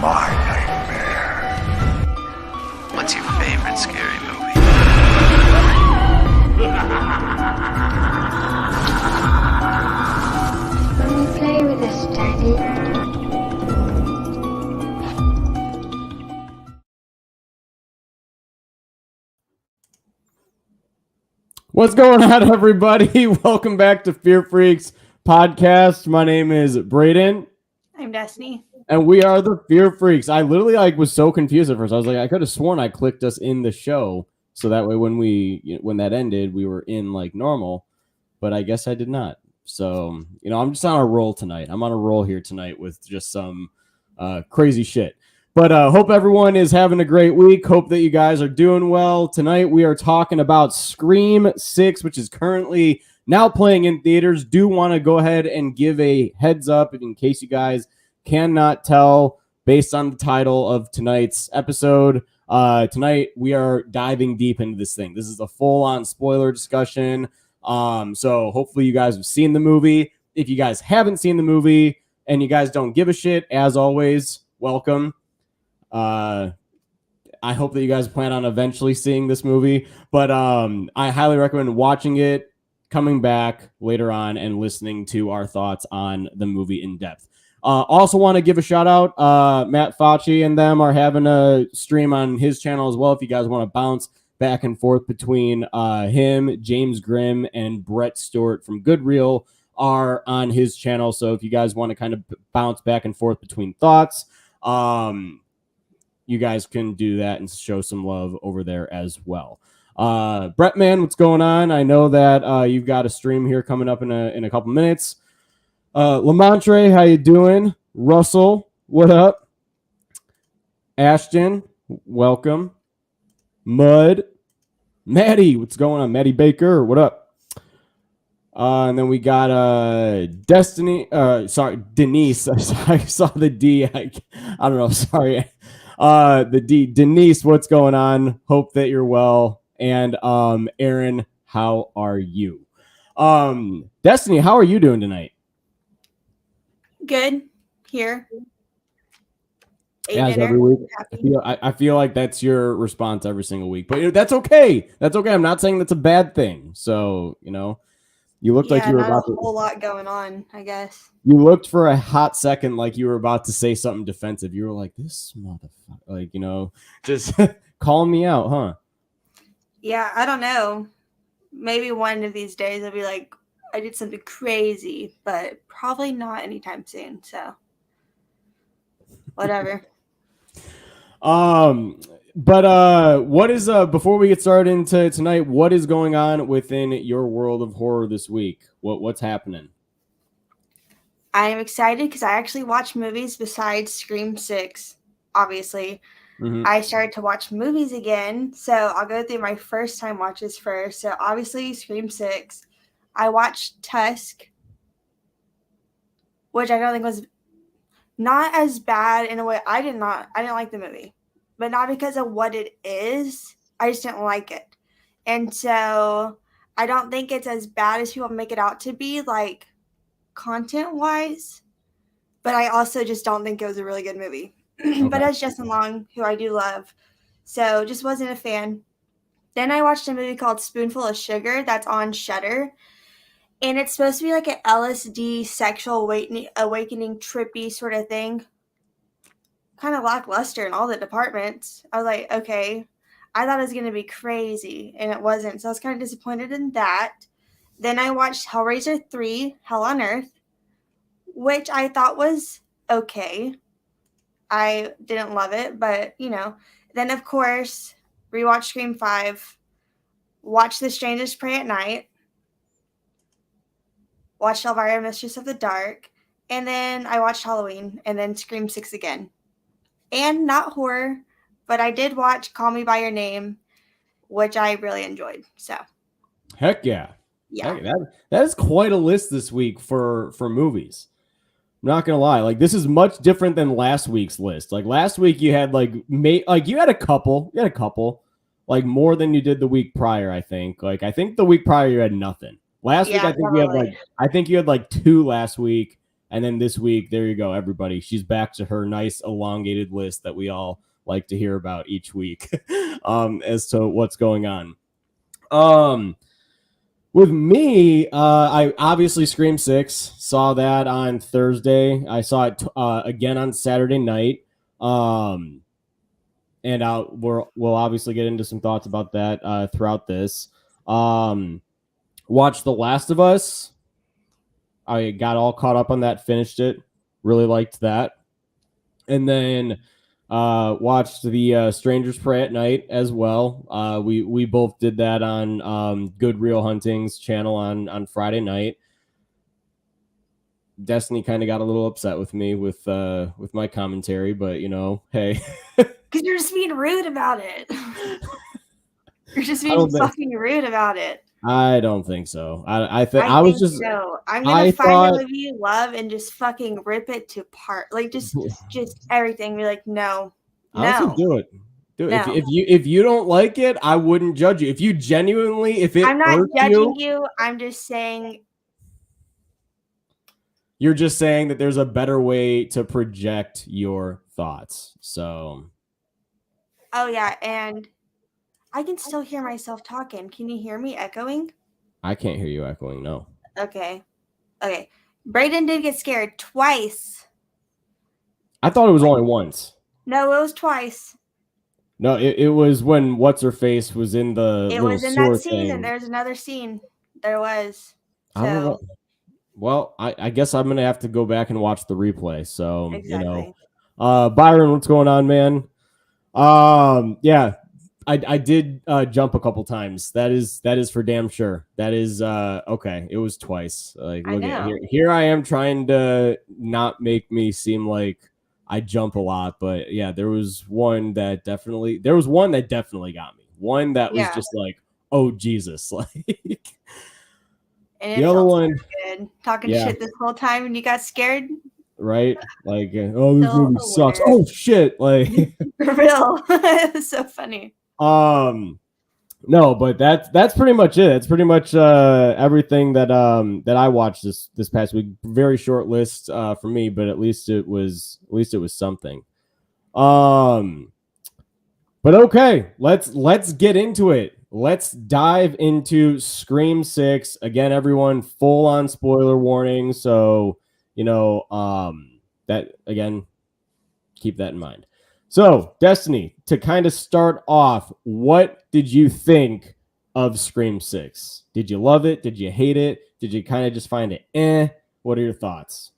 my nightmare. What's your favorite scary movie? Let me play with this, Daddy. What's going on, everybody? Welcome back to Fear Freaks podcast. My name is Braden. I'm Destiny. And we are the Fear Freaks. I literally was so confused at first. I was like, I could have sworn I clicked us in the show. So that way when that ended, we were in like normal. But I guess I did not. So, I'm just on a roll tonight. I'm on a roll here tonight with just some crazy shit. But hope everyone is having a great week. Hope that you guys are doing well. Tonight we are talking about Scream 6, which is currently now playing in theaters. Do want to go ahead and give a heads up in case you guys cannot tell based on the title of tonight's episode. Tonight we are diving deep into this thing. This is a full-on spoiler discussion. So hopefully you guys have seen the movie. If you guys haven't seen the movie and you guys don't give a shit, as always, welcome. I hope that you guys plan on eventually seeing this movie, but I highly recommend watching it, coming back later on, and listening to our thoughts on the movie in depth. Also want to give a shout out. Matt Fauci and them are having a stream on his channel as well. If you guys want to bounce back and forth between him, James Grimm, and Brett Stewart from Good Reel are on his channel. So if you guys want to kind of bounce back and forth between thoughts, you guys can do that and show some love over there as well. Brett, man, what's going on? I know that you've got a stream here coming up in a couple minutes. Lamontre, how you doing? Russell, what up? Ashton, welcome. Mud, Maddie, what's going on? Maddie Baker, what up? And then we got Denise. I saw the D. I don't know. Sorry. The D. Denise, what's going on? Hope that you're well. And Aaron, how are you? Destiny, how are you doing tonight? Good. Here. As every week. I feel like that's your response every single week. But that's okay. That's okay. I'm not saying that's a bad thing. So, you looked like you were about a whole lot going on, I guess. You looked for a hot second like you were about to say something defensive. You were like, this motherfucker, just calling me out, huh? Yeah, I don't know. Maybe one of these days I'll be like, I did something crazy, but probably not anytime soon. So, whatever. But what is before we get started into tonight, what is going on within your world of horror this week? What's happening? I am excited because I actually watch movies besides Scream 6, obviously. Mm-hmm. I started to watch movies again, so I'll go through my first time watches first. So obviously Scream 6. I watched Tusk, which I don't think was not as bad in a way. I didn't like the movie, but not because of what it is. I just didn't like it. And so I don't think it's as bad as people make it out to be, like content-wise. But I also just don't think it was a really good movie. Okay. But it's Justin Long, who I do love. So just wasn't a fan. Then I watched a movie called Spoonful of Sugar that's on Shudder. And it's supposed to be like an LSD sexual awakening trippy sort of thing. Kind of lackluster in all the departments. I was like, okay. I thought it was going to be crazy, and it wasn't. So I was kind of disappointed in that. Then I watched Hellraiser 3, Hell on Earth, which I thought was okay. I didn't love it, but, Then, of course, rewatched Scream 5, watched The Strangers Pray at Night, watched Elvira, Mistress of the Dark, and then I watched Halloween, and then Scream 6 again. And not horror, but I did watch Call Me By Your Name, which I really enjoyed. So, heck yeah. Yeah. That is quite a list this week for movies. I'm not gonna lie, like this is much different than last week's list. Like last week you had you had a couple, like more than you did the week prior, I think. Like I think the week prior you had nothing. Last week I think you had like 2 last week, And then this week, there you go, everybody. She's back to her nice elongated list that we all like to hear about each week as to what's going on. With me, I obviously Scream 6, saw that on Thursday. I saw it again on Saturday night. And we'll obviously get into some thoughts about that throughout this. Watched The Last of Us. I got all caught up on that, finished it. Really liked that. And then watched the Strangers Pray at Night as well. We both did that on Good Real Hunting's channel on Friday night. Destiny kind of got a little upset with me with my commentary, but hey. Because you're just being rude about it. You're just being fucking rude about it. I don't think so. I think I was just. So. I'm gonna find a movie you love and just fucking rip it to part, like just everything. Be like, no. Honestly, do it. Do it. No. If you don't like it, I wouldn't judge you. If you genuinely, I'm not judging you. I'm just saying. You're just saying that there's a better way to project your thoughts. So. Oh yeah, and I can still hear myself talking. Can you hear me echoing? I can't hear you echoing. No. Okay. Braden did get scared twice. I thought it was only once. No, it was twice. No, it was when What's-Her-Face was in the It was in that scene, and there's another scene. There was. So. I don't know. Well, I guess I'm going to have to go back and watch the replay. So, exactly. Byron, what's going on, man? Yeah, I did jump a couple times. That is for damn sure. That is okay. It was twice. Like, look at here I am trying to not make me seem like I jump a lot, but yeah, there was one that definitely got me. One that was just like, oh Jesus, like. And the other one, good. Talking shit this whole time, and you got scared, right? Like, oh, this movie sucks. Oh shit, like for real. It was so funny. No, but that's pretty much it. It's pretty much everything that I watched this past week. Very short list for me, but at least it was something. But okay, let's get into it. Let's dive into Scream 6. Again, everyone, full on spoiler warning. So, that again, keep that in mind. So, Destiny, to kind of start off, what did you think of Scream 6? Did you love it? Did you hate it? Did you kind of just find it eh? What are your thoughts?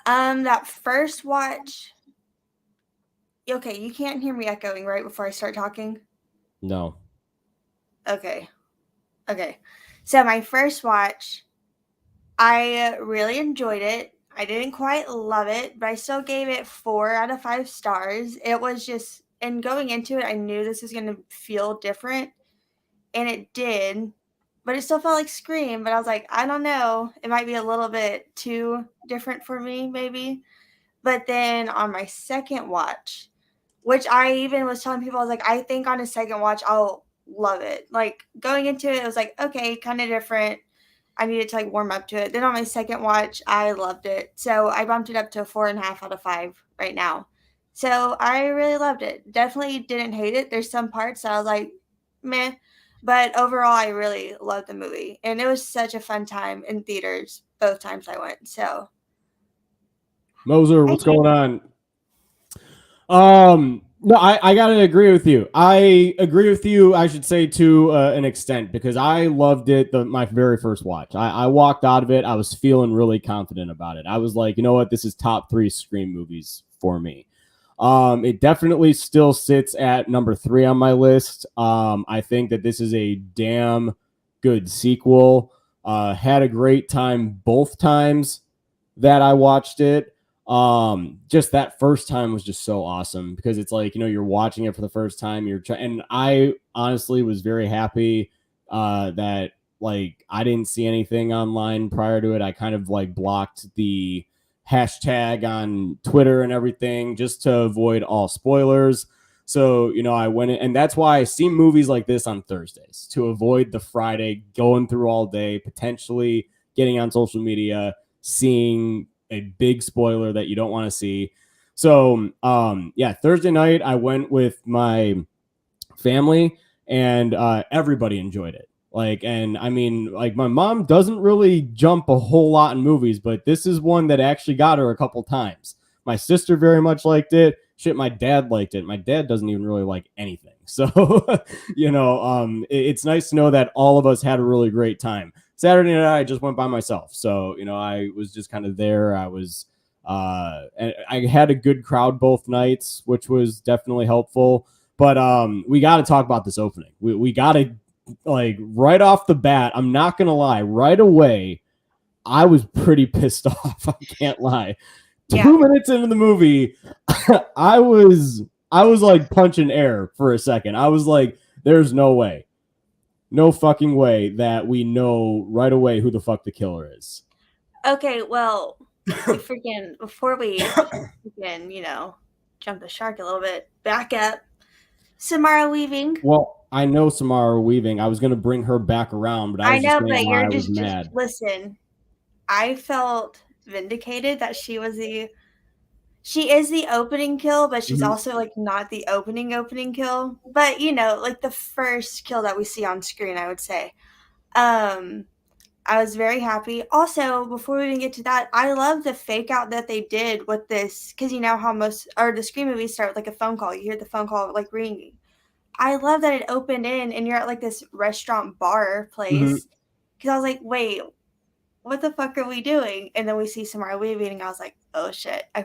That first watch. Okay, you can't hear me echoing right before I start talking? No. Okay. So my first watch, I really enjoyed it. I didn't quite love it, but I still gave it 4 out of 5 stars. It was just, and going into it, I knew this was going to feel different, and it did, but it still felt like Scream, but I was like, I don't know. It might be a little bit too different for me, maybe. But then on my second watch, which I even was telling people, I was like, I think on a second watch, I'll love it. Like, going into it, it was like, okay, kind of different. I needed to like warm up to it. Then on my second watch, I loved it. So I bumped it up to a 4.5 out of 5 right now. So I really loved it. Definitely didn't hate it. There's some parts that I was like, meh. But overall, I really loved the movie. And it was such a fun time in theaters both times I went. So. Moser, what's going on? No, I gotta agree with you. I agree with you, I should say, to an extent, because I loved it my very first watch. I walked out of it. I was feeling really confident about it. I was like, you know what? This is top 3 Scream movies for me. It definitely still sits at number 3 on my list. I think that this is a damn good sequel. Had a great time both times that I watched it. Just that first time was just so awesome, because it's like, you're watching it for the first time, and I honestly was very happy that like I didn't see anything online prior to it. I kind of like blocked the hashtag on Twitter and everything just to avoid all spoilers. So, I went in, and that's why I see movies like this on Thursdays, to avoid the Friday going through all day, potentially getting on social media, seeing a big spoiler that you don't want to see. So yeah, Thursday night I went with my family, and everybody enjoyed it. Like, and I mean, like, my mom doesn't really jump a whole lot in movies, but this is one that actually got her a couple times. My sister very much liked it. Shit, my dad liked it. My dad doesn't even really like anything. So, it's nice to know that all of us had a really great time. Saturday night, I just went by myself. So, I was just kind of there. And I had a good crowd both nights, which was definitely helpful. But we got to talk about this opening. We got to, like, right off the bat, I'm not going to lie, right away, I was pretty pissed off. I can't lie. Yeah. 2 minutes into the movie, I was like punching air for a second. I was like, there's no way. No fucking way that we know right away who the fuck the killer is. Okay, well, before we jump the shark a little bit, back up. Samara Weaving. Well, I know Samara Weaving. I was going to bring her back around, but I was just saying why I was mad. Listen, I felt vindicated that she is the opening kill, but she's also like not the opening kill. But like the first kill that we see on screen, I would say. I was very happy. Also, before we even get to that, I love the fake out that they did with this, because you know how the Scream movies start with like a phone call. You hear the phone call like ringing. I love that it opened in and you're at like this restaurant bar place. Because I was like, wait, what the fuck are we doing? And then we see Samara Weaving and I was like, oh shit, I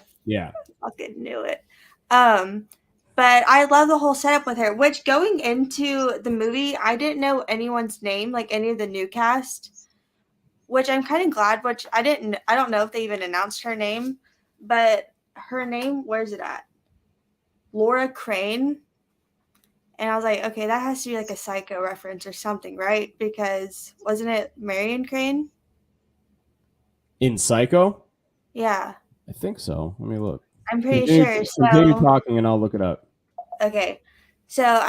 fucking knew it. But I love the whole setup with her, which going into the movie, I didn't know anyone's name, like any of the new cast, which I'm kind of glad, which I don't know if they even announced her name, but her name, where's it at? Laura Crane. And I was like, okay, that has to be like a Psycho reference or something, right? Because wasn't it Marion Crane? In Psycho? Yeah. I think so. Let me look. I'm pretty sure. Continue talking and I'll look it up. Okay. So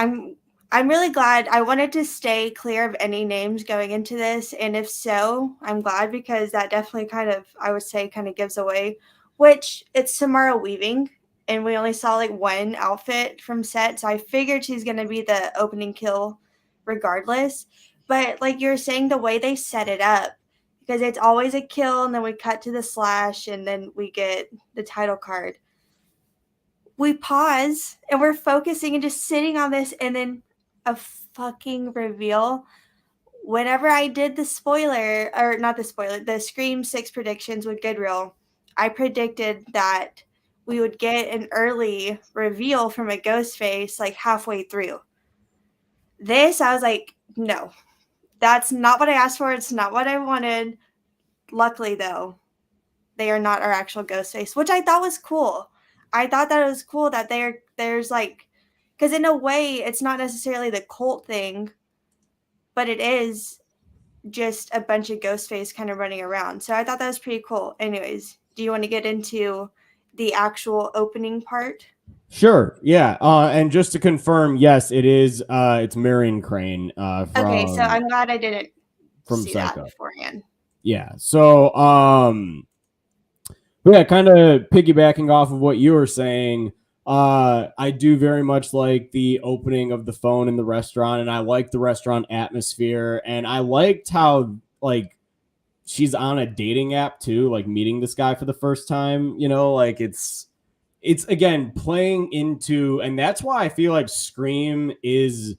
I'm really glad. I wanted to stay clear of any names going into this. And if so, I'm glad, because that definitely I would say gives away, which it's Samara Weaving. And we only saw like one outfit from set. So I figured she's going to be the opening kill regardless. But like you're saying, the way they set it up, because it's always a kill and then we cut to the slash and then we get the title card. We pause and we're focusing and just sitting on this, and then a fucking reveal. Whenever I did the Scream 6 predictions with Goodreal, I predicted that we would get an early reveal from a ghost face like halfway through. This, I was like, no, that's not what I asked for. It's not what I wanted. Luckily, though, they are not our actual ghost face, which I thought was cool. I thought that it was cool that there's like, because in a way, it's not necessarily the cult thing, but it is just a bunch of ghost face kind of running around. So I thought that was pretty cool. Anyways, do you want to get into the actual opening part? Sure. Yeah. And just to confirm, yes, it is. It's Marion Crane. Okay, so I'm glad I didn't see Psycho. that beforehand. Yeah. So, yeah, kind of piggybacking off of what you were saying, I do very much like the opening of the phone in the restaurant, and I like the restaurant atmosphere, and I liked how like she's on a dating app too, like meeting this guy for the first time, like it's again playing into, and that's why I feel like Scream is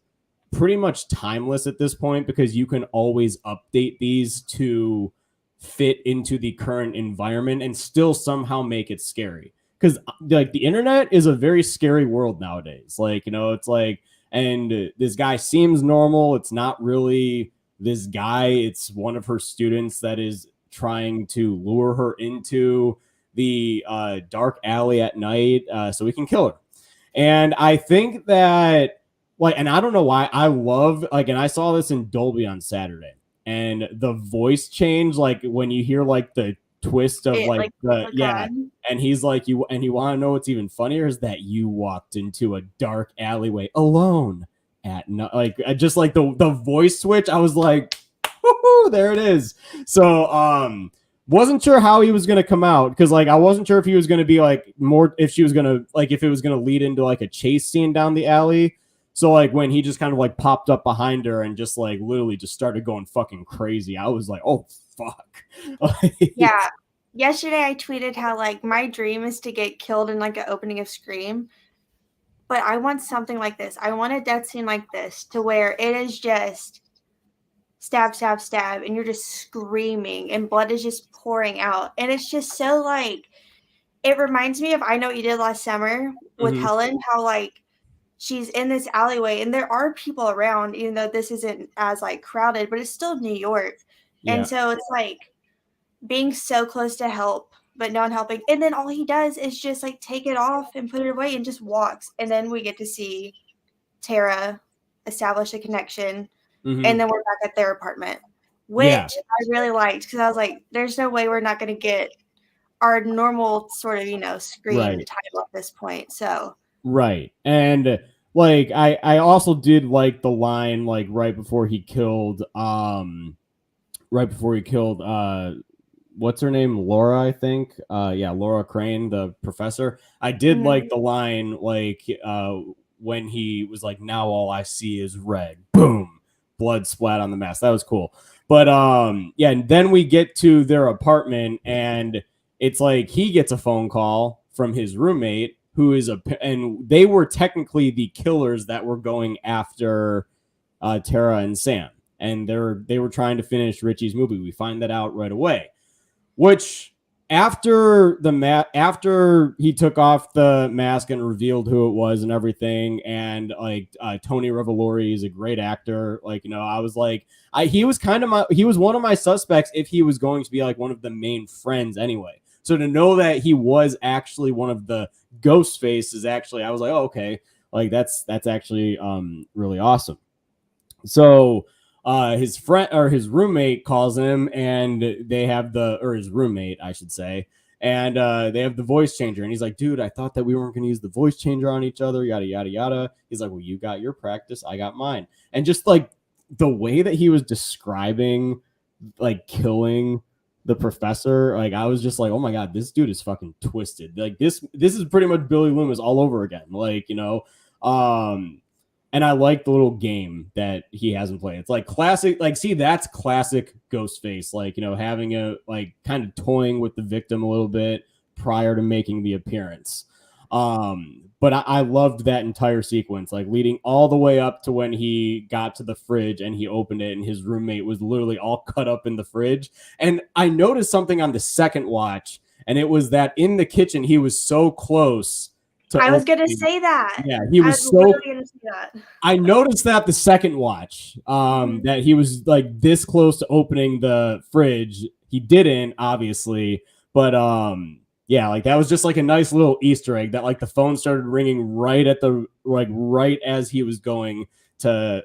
pretty much timeless at this point, because you can always update these to fit into the current environment and still somehow make it scary, because like the internet is a very scary world nowadays. Like, it's like, and this guy seems normal. It's not really this guy. It's one of her students that is trying to lure her into the dark alley at night so we can kill her. And I think that, like, and I don't know why I love, like, and I saw this in Dolby on Saturday, and the voice change, like when you hear like the twist of and he's like, you want to know what's even funnier is that you walked into a dark alleyway alone at night. Like, just like the voice switch, I was like, woohoo, there it is. So wasn't sure how he was going to come out because like I wasn't sure if he was going to be like more if she was going to like if it was going to lead into like a chase scene down the alley. So like when he just kind of like popped up behind her and just like literally just started going fucking crazy, I was like, oh fuck. Yeah. Yesterday I tweeted how like my dream is to get killed in like an opening of Scream. But I want something like this. I want a death scene like this to where it is just stab, stab, stab, and you're just screaming and blood is just pouring out. And it's just so like, it reminds me of I Know What You Did Last Summer with Helen, how like she's in this alleyway and there are people around, even though this isn't as like crowded, but it's still New York. Yeah. And so it's like being so close to help, but not helping. And then all he does is just like take it off and put it away and just walks. And then we get to see Tara establish a connection. And then we're back at their apartment, which I really liked because I was like, there's no way we're not going to get our normal sort of, you know, Scream title at this point. So right. And like I also did like the line like right before he killed what's her name? Laura, I think. Laura Crane, the professor. I did like the line like when he was like, now all I see is red. Boom. Blood splat on the mask. That was cool. But and then we get to their apartment and it's like he gets a phone call from his roommate who is and they were technically the killers that were going after Tara and Sam. And they were trying to finish Richie's movie. We find that out right away. Which after he took off the mask and revealed who it was and everything, and like Tony Revolori is a great actor. Like, you know, I was like, he was one of my suspects if he was going to be like one of the main friends anyway. So to know that he was actually one of the ghost faces, actually, I was like, oh, okay, like that's actually really awesome. So his friend or his roommate calls him and they have his roommate, I should say. And they have the voice changer. And he's like, dude, I thought that we weren't going to use the voice changer on each other, yada, yada, yada. He's like, well, you got your practice. I got mine. And just like the way that he was describing like killing the professor, like I was just like, oh my God, this dude is fucking twisted. Like this is pretty much Billy Loomis all over again. Like, you know, and I like the little game that he hasn't played. It's like classic, like, see, that's classic Ghostface, like, you know, having a, like, kind of toying with the victim a little bit prior to making the appearance. But I loved that entire sequence, like leading all the way up to when he got to the fridge and he opened it and his roommate was literally all cut up in the fridge. And I noticed something on the second watch, and it was that in the kitchen, he was so close. I was going to say that. Yeah, he was so. Gonna say that. I noticed that the second watch, that he was like this close to opening the fridge. He didn't, obviously, but yeah, like that was just like a nice little Easter egg that like the phone started ringing right as he was going to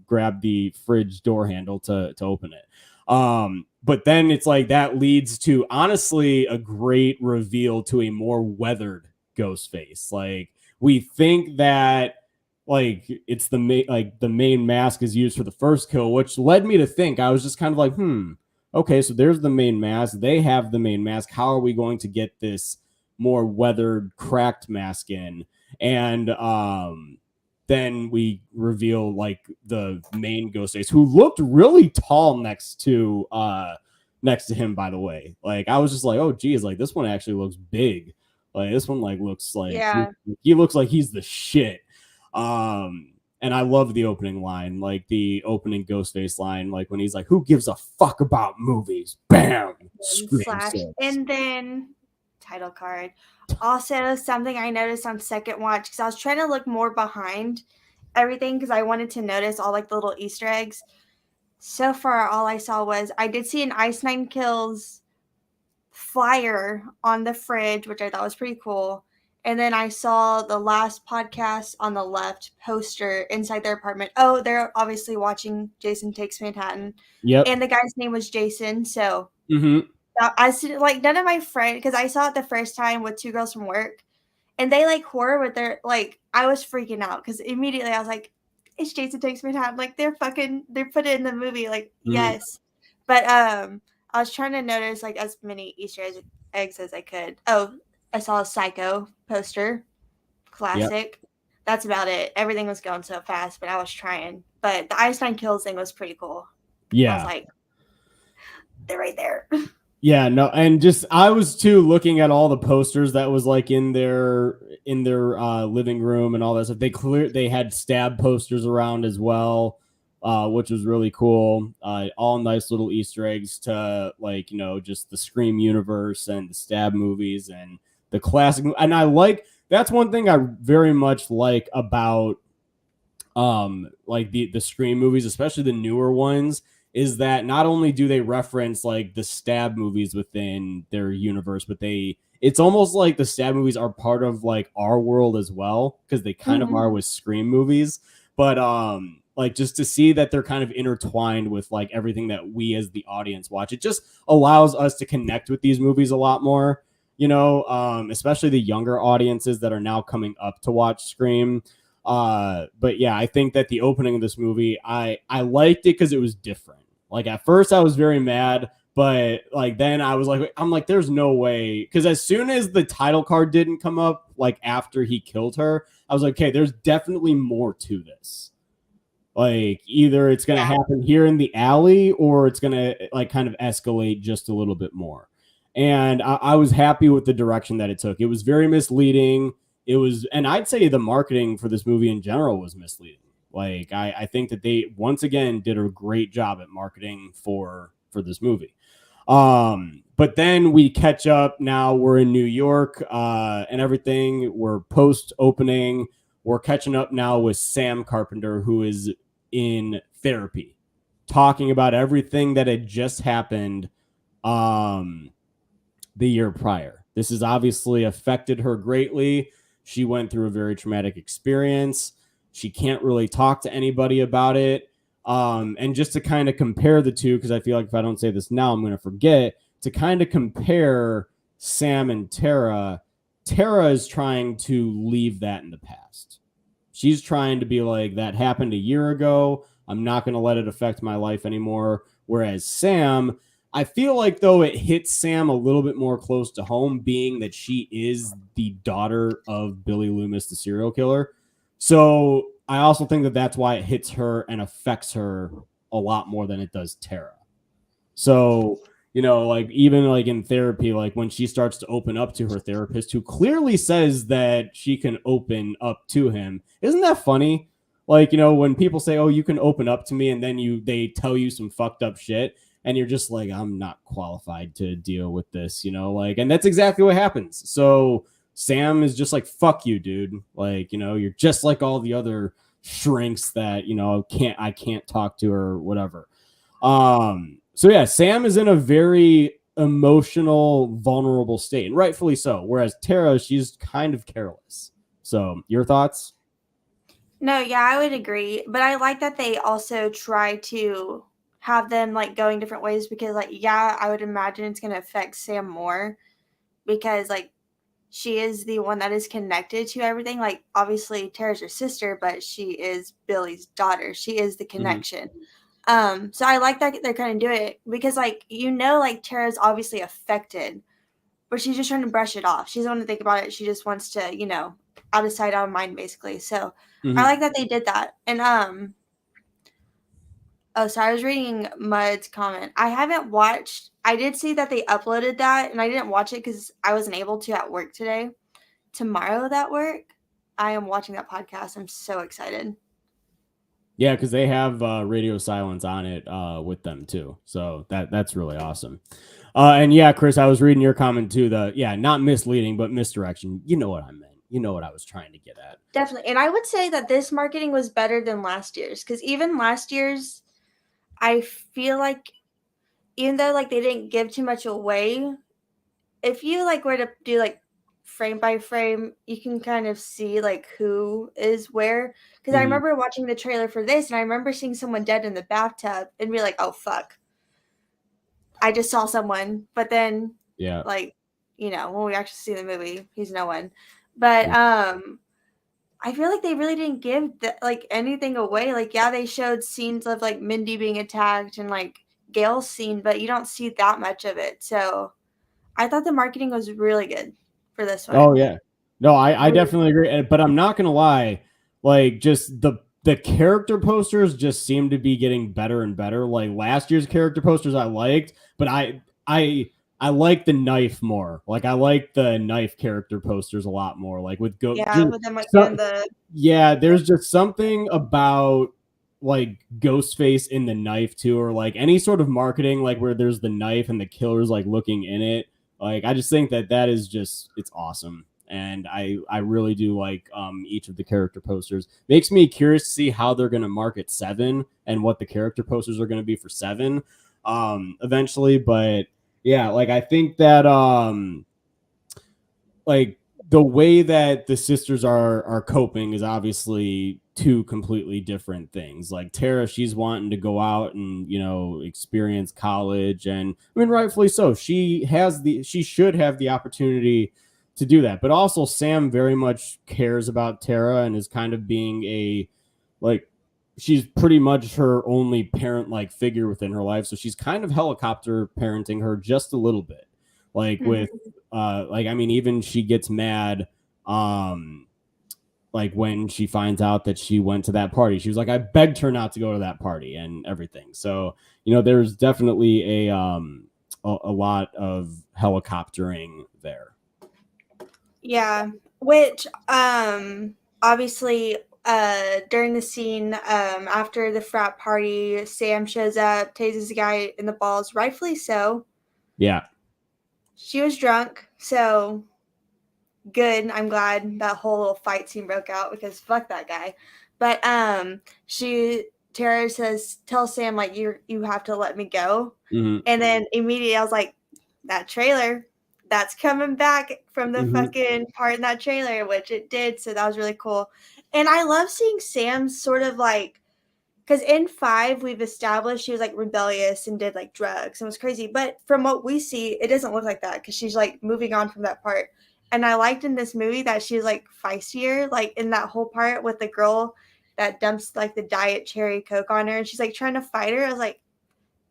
grab the fridge door handle to open it. But then it's like that leads to honestly a great reveal to a more weathered Ghostface. Like we think that like it's the main mask is used for the first kill, which led me to think, I was just kind of like, okay, so there's the main mask. They have the main mask. How are we going to get this more weathered, cracked mask in? And then we reveal like the main Ghostface, who looked really tall next to him, by the way. Like I was just like, oh geez, like this one actually looks big. Like this one like looks like he looks like he's the shit. And I love the opening line, like the opening Ghostface line, like when he's like, who gives a fuck about movies? Bam! Slash. And then title card. Also, something I noticed on second watch, because I was trying to look more behind everything because I wanted to notice all like the little Easter eggs. So far, all I saw was I did see an Ice Nine Kills flyer on the fridge, which I thought was pretty cool. And then I saw the last podcast on the left poster inside their apartment. Oh, they're obviously watching Jason Takes Manhattan. Yep. And the guy's name was Jason. So I see, like, none of my friends, because I saw it the first time with two girls from work, and they like horror with their, like, I was freaking out because immediately I was like, it's Jason Takes Manhattan. Like, they put it in the movie. Like, yes. But I I was trying to notice like as many Easter eggs as I could. Oh, I saw a Psycho poster. Yep. Classic. That's about it. Everything was going so fast, but I was trying. But the Einstein Kills thing was pretty cool. I was Yeah. like, they're right there. Yeah, no, and just I was too looking at all the posters that was like in their living room and all that stuff. They had stab posters around as well, which was really cool. All nice little Easter eggs to like just the Scream universe and the stab movies and the classic. And that's one thing I very much like about like the Scream movies, especially the newer ones, is that not only do they reference like the stab movies within their universe, but it's almost like the stab movies are part of like our world as well, because they kind of are with Scream movies. But like just to see that they're kind of intertwined with like everything that we as the audience watch, it just allows us to connect with these movies a lot more, especially the younger audiences that are now coming up to watch Scream. But yeah, I think that the opening of this movie, I liked it because it was different. Like at first I was very mad, but like then I'm like, there's no way. Because as soon as the title card didn't come up, like after he killed her, I was like, okay, there's definitely more to this. Like either it's going to happen here in the alley or it's going to like kind of escalate just a little bit more. And I was happy with the direction that it took. It was very misleading. And I'd say the marketing for this movie in general was misleading. Like I think that they once again did a great job at marketing for this movie. But then we catch up. Now we're in New York and everything. We're post opening. We're catching up now with Sam Carpenter, who is in therapy, talking about everything that had just happened the year prior. This has obviously affected her greatly. She went through a very traumatic experience. She can't really talk to anybody about it. And just to kind of compare the two, because I feel like if I don't say this now, I'm going to forget, to kind of compare Sam and Tara, Tara is trying to leave that in the past. She's trying to be like, that happened a year ago. I'm not going to let it affect my life anymore. Whereas Sam, I feel like, though, it hits Sam a little bit more close to home, being that she is the daughter of Billy Loomis, the serial killer. So I also think that that's why it hits her and affects her a lot more than it does Tara. So, like even like in therapy, like when she starts to open up to her therapist, who clearly says that she can open up to him. Isn't that funny? Like, when people say, oh, you can open up to me, and then they tell you some fucked up shit. And you're just like, I'm not qualified to deal with this, like, and that's exactly what happens. So Sam is just like, fuck you, dude. Like, you're just like all the other shrinks that, I can't talk to or whatever. So yeah, Sam is in a very emotional, vulnerable state, and rightfully so. Whereas Tara, she's kind of careless. So your thoughts? No, yeah, I would agree. But I like that they also try to have them like going different ways because like, yeah, I would imagine it's going to affect Sam more because like she is the one that is connected to everything. Like obviously Tara's her sister, but she is Billy's daughter. She is the connection. So I like that they're kind of doing it because like, like Tara's obviously affected, but she's just trying to brush it off. She doesn't want to think about it. She just wants to, out of sight, out of mind, basically. So I like that they did that. And oh, sorry, I was reading Mud's comment. I did see that they uploaded that, and I didn't watch it because I wasn't able to at work today. Tomorrow at work, I am watching that podcast. I'm so excited. Yeah, because they have Radio Silence on it with them too. So that's really awesome. And yeah, Chris, I was reading your comment too. Not misleading, but misdirection. You know what I meant. You know what I was trying to get at. Definitely. And I would say that this marketing was better than last year's because even last year's, I feel like even though like they didn't give too much away, if you like were to do like frame by frame, you can kind of see like who is where. Because I remember watching the trailer for this, and I remember seeing someone dead in the bathtub, and be like, "Oh fuck, I just saw someone." But then, yeah, like when we actually see the movie, he's no one. But I feel like they really didn't give like anything away. Like, yeah, they showed scenes of like Mindy being attacked and like Gail's scene, but you don't see that much of it. So I thought the marketing was really good for this one. Oh yeah. No, I definitely agree. But I'm not gonna lie, like just the character posters just seem to be getting better and better. Like last year's character posters I liked, but I like the knife more. Like I like the knife character posters a lot more. Like with Yeah, with them like doing the yeah, there's just something about like Ghostface in the knife too, or like any sort of marketing like where there's the knife and the killer's like looking in it. Like I just think that is just it's awesome. And I really do like each of the character posters. Makes me curious to see how they're gonna market 7 and what the character posters are gonna be for 7 eventually. But yeah, like I think that like the way that the sisters are coping is obviously two completely different things. Like Tara, she's wanting to go out and, you know, experience college, and I mean rightfully so. She should have the opportunity to do that. But also Sam very much cares about Tara and is kind of being a like she's pretty much her only parent like figure within her life. So she's kind of helicopter parenting her just a little bit. Like with like I mean even she gets mad like when she finds out that she went to that party. She was like, I begged her not to go to that party and everything. So, you know, there's definitely a lot of helicoptering there. yeah, which obviously during the scene after the frat party, Sam shows up, tases the guy in the balls, rightfully so. Yeah. She was drunk, so good. I'm glad that whole little fight scene broke out because fuck that guy. But Tara tell Sam like you have to let me go. Mm-hmm. And then immediately I was like, that trailer, that's coming back from the fucking part in that trailer, which it did. So that was really cool. And I love seeing Sam sort of like, because in 5, we've established she was like rebellious and did like drugs and was crazy. But from what we see, it doesn't look like that because she's like moving on from that part. And I liked in this movie that she's like feistier, like in that whole part with the girl that dumps like the diet cherry Coke on her and she's like trying to fight her. I was like,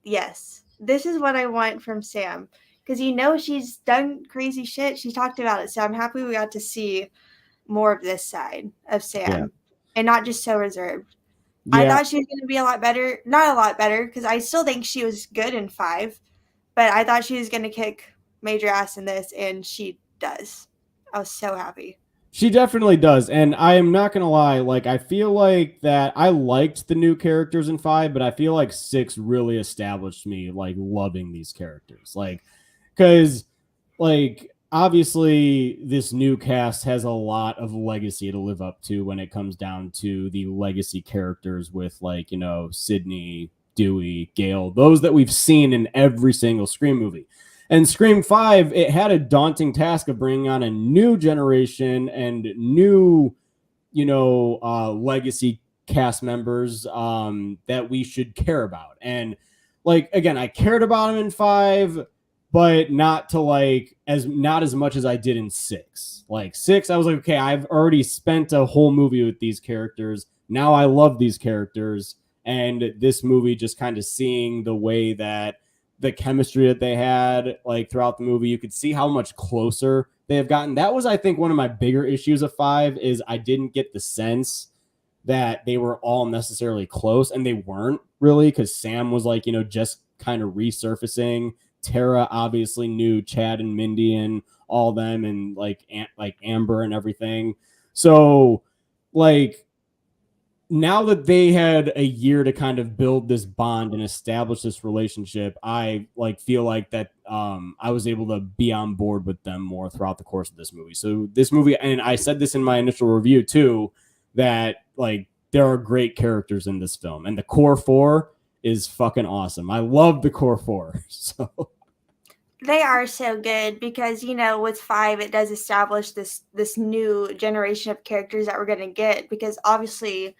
yes, this is what I want from Sam. Because you know she's done crazy shit. She talked about it. So I'm happy we got to see more of this side of Sam and not just so reserved. Yeah. I thought she was going to be a lot better. Not a lot better because I still think she was good in 5. But I thought she was going to kick major ass in this and she does. I was so happy. She definitely does. And I am not going to lie. Like, I feel like that I liked the new characters in 5, but I feel like 6 really established me like loving these characters. Like, because like obviously this new cast has a lot of legacy to live up to when it comes down to the legacy characters with like, you know, Sydney, Dewey, Gail, those that we've seen in every single Scream movie. And Scream 5, it had a daunting task of bringing on a new generation and new, you know, legacy cast members that we should care about. And like, again, I cared about them in 5, but not as much as I did in 6. Like 6, I was like, okay, I've already spent a whole movie with these characters. Now I love these characters. And this movie just kind of seeing the way that the chemistry that they had like throughout the movie, you could see how much closer they have gotten. That was, I think, one of my bigger issues of 5 is I didn't get the sense that they were all necessarily close, and they weren't really, because Sam was like, you know, just kind of resurfacing. Tara obviously knew Chad and Mindy and all them, and like Amber and everything. So like now that they had a year to kind of build this bond and establish this relationship, I like feel like that I was able to be on board with them more throughout the course of this movie. So this movie, and I said this in my initial review too, that like there are great characters in this film, and the core 4 is fucking awesome. I love the core 4. So they are so good because, you know, with 5, it does establish this new generation of characters that we're going to get, because obviously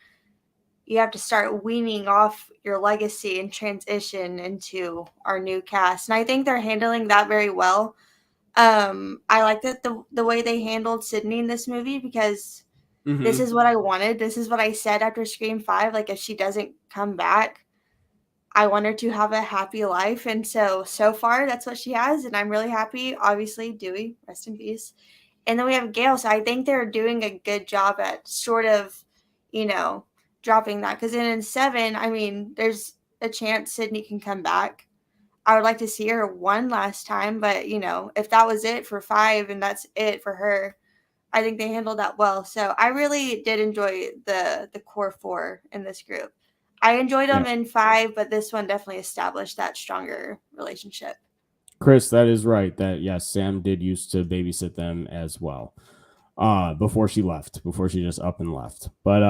you have to start weaning off your legacy and transition into our new cast. And I think they're handling that very well. I like that the way they handled Sydney in this movie, because this is what I wanted. This is what I said after Scream 5. Like, if she doesn't come back, I want her to have a happy life. And so far, that's what she has. And I'm really happy. Obviously, Dewey, rest in peace. And then we have Gail. So I think they're doing a good job at sort of, dropping that. Because in 7, I mean, there's a chance Sydney can come back. I would like to see her one last time. But, if that was it for 5 and that's it for her, I think they handled that well. So I really did enjoy the core 4 in this group. I enjoyed them in 5, but this one definitely established that stronger relationship. Chris, that is right. That yes, Sam did used to babysit them as well. Before she just up and left. But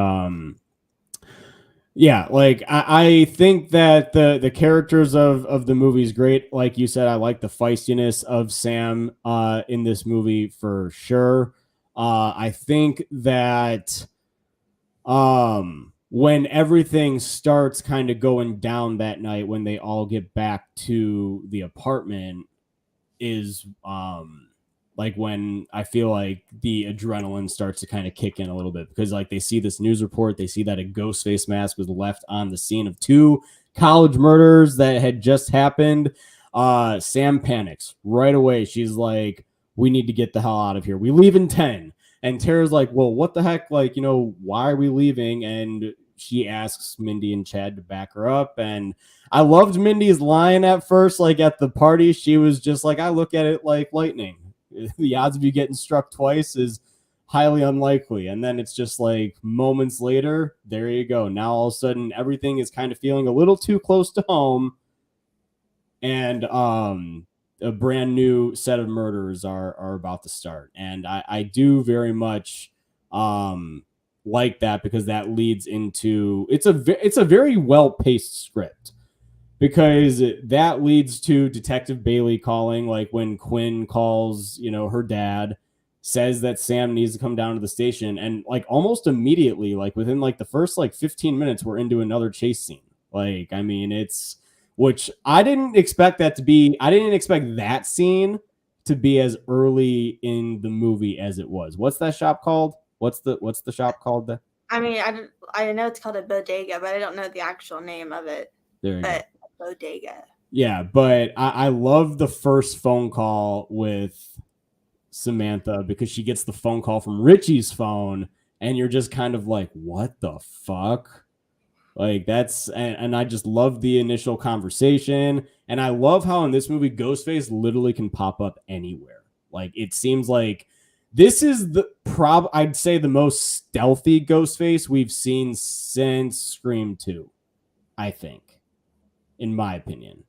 yeah, like I think that the characters of the movie is great. Like you said, I like the feistiness of Sam in this movie for sure. I think that when everything starts kind of going down that night, when they all get back to the apartment, is like when I feel like the adrenaline starts to kind of kick in a little bit, because like they see this news report, they see that a Ghostface mask was left on the scene of 2 college murders that had just happened. Sam panics right away. She's like, we need to get the hell out of here. We leave in 10. And Tara's like, well, what the heck? Like, why are we leaving? And she asks Mindy and Chad to back her up. And I loved Mindy's line at first, like at the party. She was just like, I look at it like lightning. The odds of you getting struck twice is highly unlikely. And then it's just like moments later, there you go. Now all of a sudden everything is kind of feeling a little too close to home. And a brand new set of murders are about to start. And I do very much like that, because that leads into it's a very well-paced script, because that leads to Detective Bailey calling, like when Quinn calls, her dad, says that Sam needs to come down to the station, and like almost immediately, like within like the first like 15 minutes, we're into another chase scene. Like, I mean, it's, which I didn't expect that scene to be as early in the movie as it was. What's that shop called? What's the shop called? I mean, I know it's called a bodega, but I don't know the actual name of it. There you go. Bodega. Yeah, but I love the first phone call with Samantha, because she gets the phone call from Richie's phone, and you're just kind of like, what the fuck? Like that's, and I just love the initial conversation. And I love how in this movie, Ghostface literally can pop up anywhere. Like it seems like this is I'd say the most stealthy Ghostface we've seen since Scream 2, I think, in my opinion.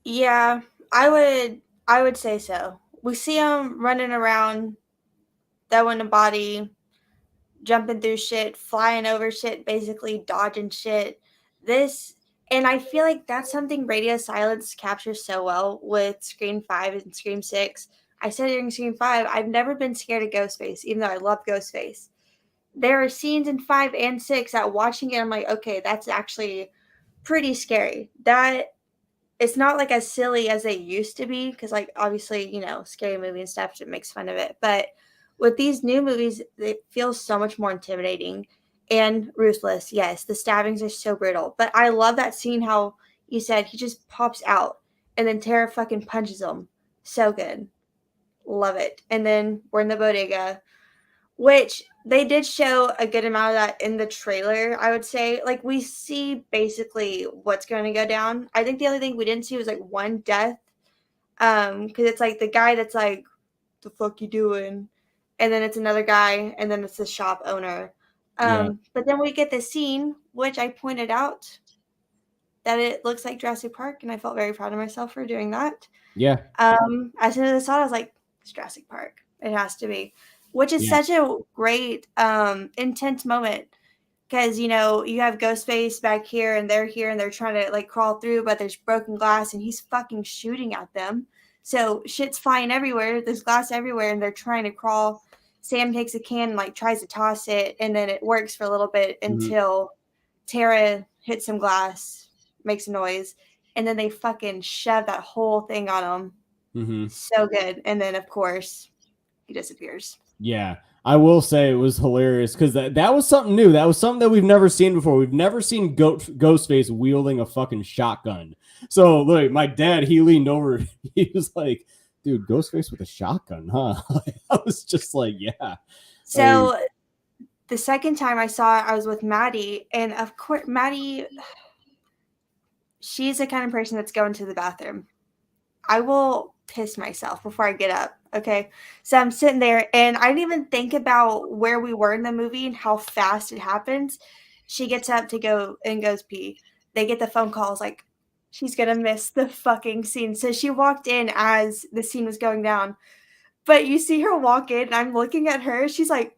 Yeah, I would say so. We see him running around, throwing a body, jumping through shit, flying over shit, basically dodging shit. And I feel like that's something Radio Silence captures so well with Scream 5 and Scream 6. I said during Scream 5, I've never been scared of Ghostface, even though I love Ghostface. There are scenes in 5 and 6 that watching it, I'm like, okay, that's actually pretty scary. That it's not like as silly as they used to be, because like obviously, scary movie and stuff, it makes fun of it. But with these new movies, it feels so much more intimidating and ruthless. Yes, the stabbings are so brutal. But I love that scene how you said he just pops out and then Tara fucking punches him. So good. Love it. And then we're in the bodega, which they did show a good amount of that in the trailer, I would say. Like, we see basically what's going to go down. I think the only thing we didn't see was, like, one death. Because it's, like, the guy that's, like, the fuck you doing? And then it's another guy, and then it's the shop owner. But then we get the scene, which I pointed out that it looks like Jurassic Park, and I felt very proud of myself for doing that. Yeah. As soon as I saw it, I was like, it's Jurassic Park. It has to be. Which is such a great, intense moment. Because, you have Ghostface back here, and they're here, and they're trying to, like, crawl through, but there's broken glass, and he's fucking shooting at them. So shit's flying everywhere. There's glass everywhere, and they're trying to crawl. Sam takes a can and, like, tries to toss it, and then it works for a little bit until Tara hits some glass, makes a noise, and then they fucking shove that whole thing on him. So good. And then, of course, he disappears. Yeah. I will say it was hilarious because that was something new. That was something that we've never seen before. We've never seen Ghostface wielding a fucking shotgun. So, look, my dad, he leaned over. He was like, dude, Ghostface with a shotgun, huh? I was just like, yeah. So the second time I saw it, I was with Maddie. And of course, Maddie, she's the kind of person that's going to the bathroom. I will piss myself before I get up. Okay. So I'm sitting there and I didn't even think about where we were in the movie and how fast it happens. She gets up to go and goes pee. They get the phone calls like she's going to miss the fucking scene. So she walked in as the scene was going down. But you see her walk in and I'm looking at her. She's like,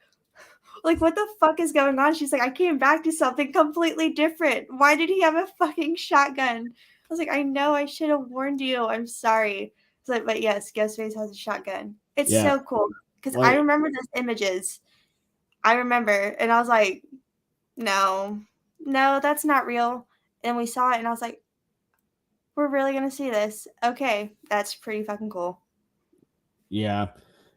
what the fuck is going on? She's like, I came back to something completely different. Why did he have a fucking shotgun? I was like, I know, I should have warned you. I'm sorry. It's like, but yes, Ghostface has a shotgun. It's Yeah. so cool because I Like, remember those images. I remember, and I was like, no, that's not real. And we saw it, and I was like, we're really gonna see this. Okay, that's pretty fucking cool. yeah.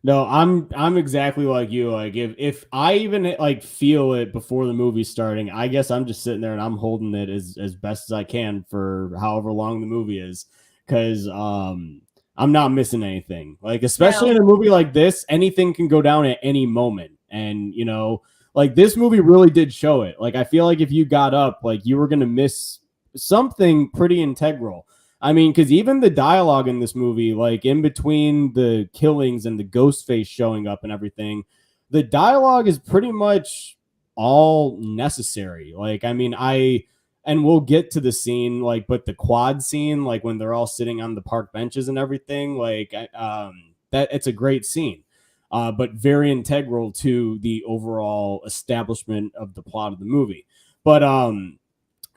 No, I'm exactly like you. Like if I even like feel it before the movie's starting, I guess I'm just sitting there and I'm holding it as best as I can for however long the movie is. Cause I'm not missing anything. Like, especially in a movie like this, anything can go down at any moment. And you know, like this movie really did show it. Like I feel like if you got up, like you were gonna miss something pretty integral. I mean, because even the dialogue in this movie, like in between the killings and the ghost face showing up and everything, the dialogue is pretty much all necessary. Like, I mean, and we'll get to the scene, like, but the quad scene, like when they're all sitting on the park benches and everything, like, that it's a great scene, but very integral to the overall establishment of the plot of the movie. But,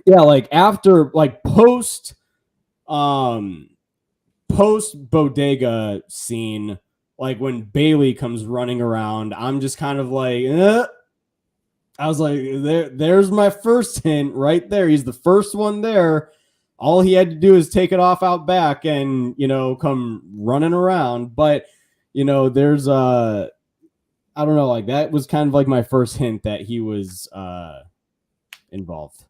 yeah, like after, like, post bodega scene, like when Bailey comes running around, I'm just kind of like, I was like, there's my first hint right there. He's the first one there. All he had to do is take it off out back and, you know, come running around. But, you know, there's I don't know, like that was kind of like my first hint that he was involved.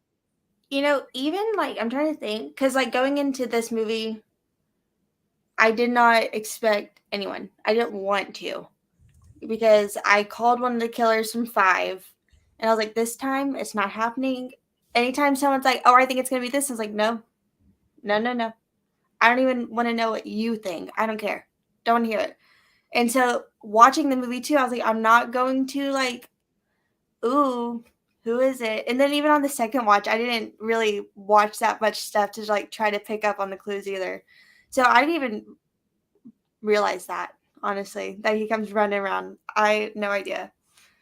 You know, even like I'm trying to think because like going into this movie, I did not expect anyone. I didn't want to because I called one of the killers from 5 and I was like, this time it's not happening. Anytime someone's like, oh, I think it's going to be this, I was like, no. I don't even want to know what you think. I don't care. Don't hear it. And so watching the movie too, I was like, I'm not going to like, ooh, who is it? And then even on the second watch, I didn't really watch that much stuff to like try to pick up on the clues either. So I didn't even realize that, honestly, that he comes running around. I had no idea.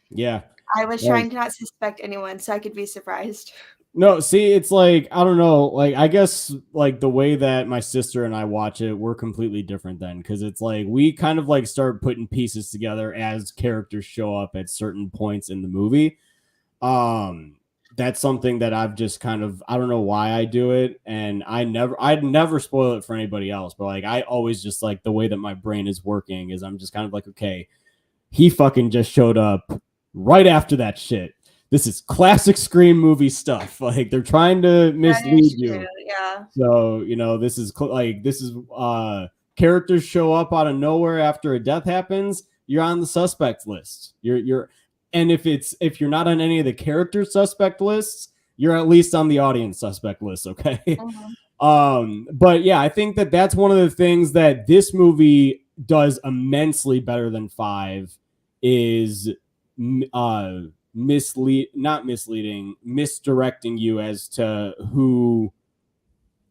Yeah. I was trying to not suspect anyone so I could be surprised. No, see, it's like, I don't know, like, I guess, like, the way that my sister and I watch it, we're completely different then, because it's like, we kind of, like, start putting pieces together as characters show up at certain points in the movie. That's something that I've just kind of, I don't know why I do it, and I'd never spoil it for anybody else, but, like, I always just, like, the way that my brain is working is I'm just kind of like, okay, he fucking just showed up right after that shit. This is classic Scream movie stuff. Like they're trying to mislead you. Yeah. So, you know, this is characters show up out of nowhere after a death happens, you're on the suspect list. And if you're not on any of the character suspect lists, you're at least on the audience suspect list, okay? But yeah, I think that's one of the things that this movie does immensely better than 5 is misdirecting you as to who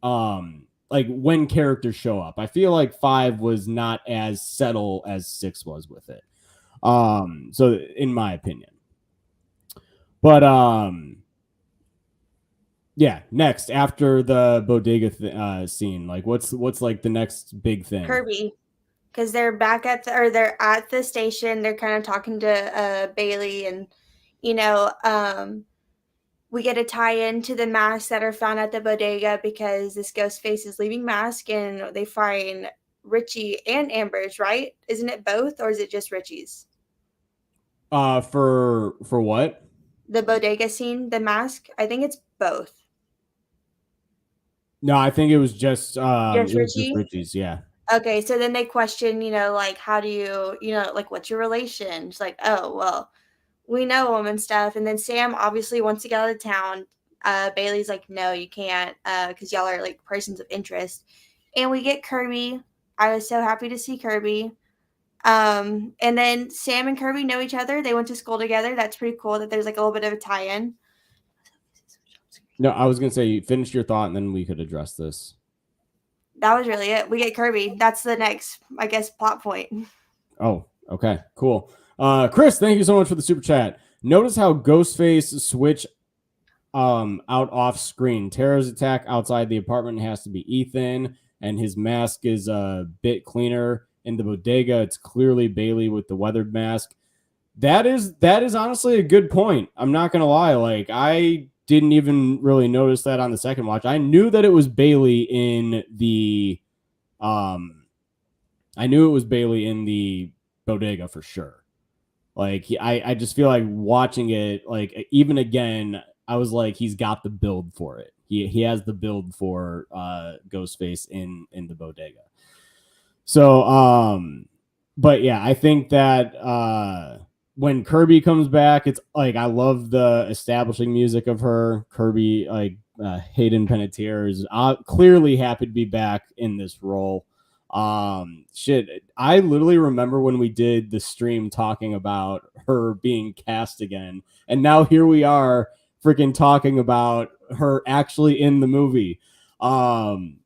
like when characters show up. I feel like 5 was not as subtle as 6 was with it. So in my opinion. But yeah, next after the bodega scene, like what's like the next big thing? Kirby. Because they're back they're at the station. They're kind of talking to Bailey, and you know, we get a tie-in to the masks that are found at the bodega because this ghost face is leaving mask, and they find Richie and Amber's. Right? Isn't it both, or is it just Richie's? For what? The bodega scene, the mask. I think it's both. No, I think it was just Just Richie. Richie's. Yeah. Okay, so then they question, like, how do you, like, what's your relation? It's like, oh, well, we know him and stuff. And then Sam obviously wants to get out of town. Bailey's like, no, you can't, because y'all are like persons of interest. And we get Kirby. I was so happy to see Kirby. And then Sam and Kirby know each other. They went to school together. That's pretty cool that there's like a little bit of a tie-in. No, I was gonna say you finish your thought and then we could address this. That was really it. We get Kirby. That's the next, I guess, plot point. Oh, okay, cool. Chris, thank you so much for the super chat. Notice how Ghostface switch out off screen. Tara's attack outside the apartment has to be Ethan, and his mask is a bit cleaner. In the bodega, it's clearly Bailey with the weathered mask. That is honestly a good point. I'm not gonna lie. Like, I didn't even really notice that on the second watch. I knew that it was Bailey in the I knew it was Bailey in the bodega for sure. Like, I just feel like watching it, like, even again, I was like, he's got the build for it. He has the build for Ghostface in the bodega. So, but yeah, I think that when Kirby comes back, it's like, I love the establishing music of her. Kirby, like, Hayden Panettiere is clearly happy to be back in this role. Shit, I literally remember when we did the stream talking about her being cast again, and now here we are freaking talking about her actually in the movie.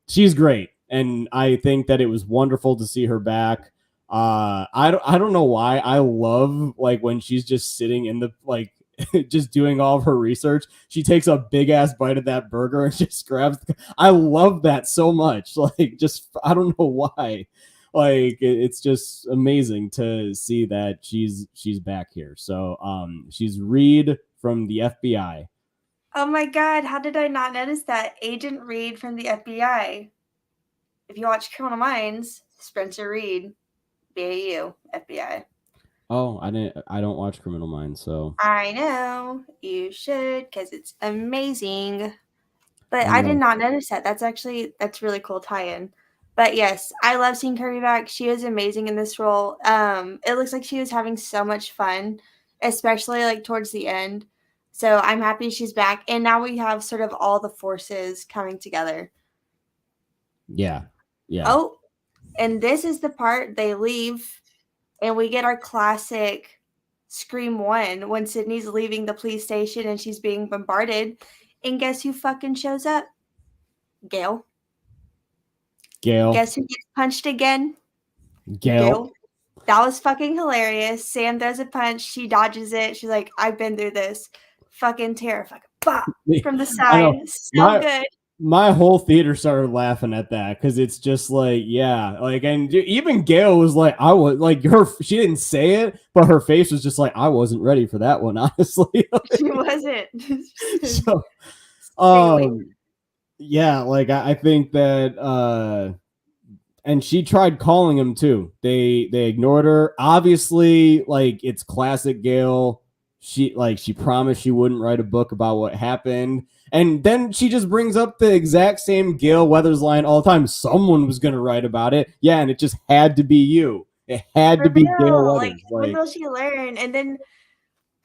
She's great, and I think that it was wonderful to see her back. I don't know why I love, like, when she's just sitting in the, like, just doing all of her research. She takes a big ass bite of that burger and just grabs. I love that so much. Like, just, I don't know why. Like, it's just amazing to see that she's back here. So, she's Reed from the FBI. Oh my God, how did I not notice that? Agent Reed from the FBI. If you watch Criminal Minds, Spencer Reed, BAU, FBI. Oh, I don't watch Criminal Minds, so I know you should, because it's amazing. But I did not notice that. That's really cool tie-in. But yes, I love seeing Kirby back. She was amazing in this role. It looks like she was having so much fun, especially like towards the end. So I'm happy she's back. And now we have sort of all the forces coming together. yeah. Oh, and this is the part they leave, and we get our classic Scream 1 when Sydney's leaving the police station and she's being bombarded. And guess who fucking shows up? Gail. Guess who gets punched again? Gail. That was fucking hilarious. Sam does a punch. She dodges it. She's like, I've been through this. Fucking terrifying. Bop! From the side. So good. My whole theater started laughing at that because it's just like, yeah, like, and even Gail was like, I was like, she didn't say it, but her face was just like, I wasn't ready for that one, honestly. Like, she wasn't. So, yeah, like, I think that, and she tried calling him too. They ignored her. Obviously, like, it's classic Gail. She promised she wouldn't write a book about what happened. And then she just brings up the exact same Gail Weathers line all the time. Someone was going to write about it. Yeah, and it just had to be you. It had to be Gail Weathers. Like, when will she learn? And then,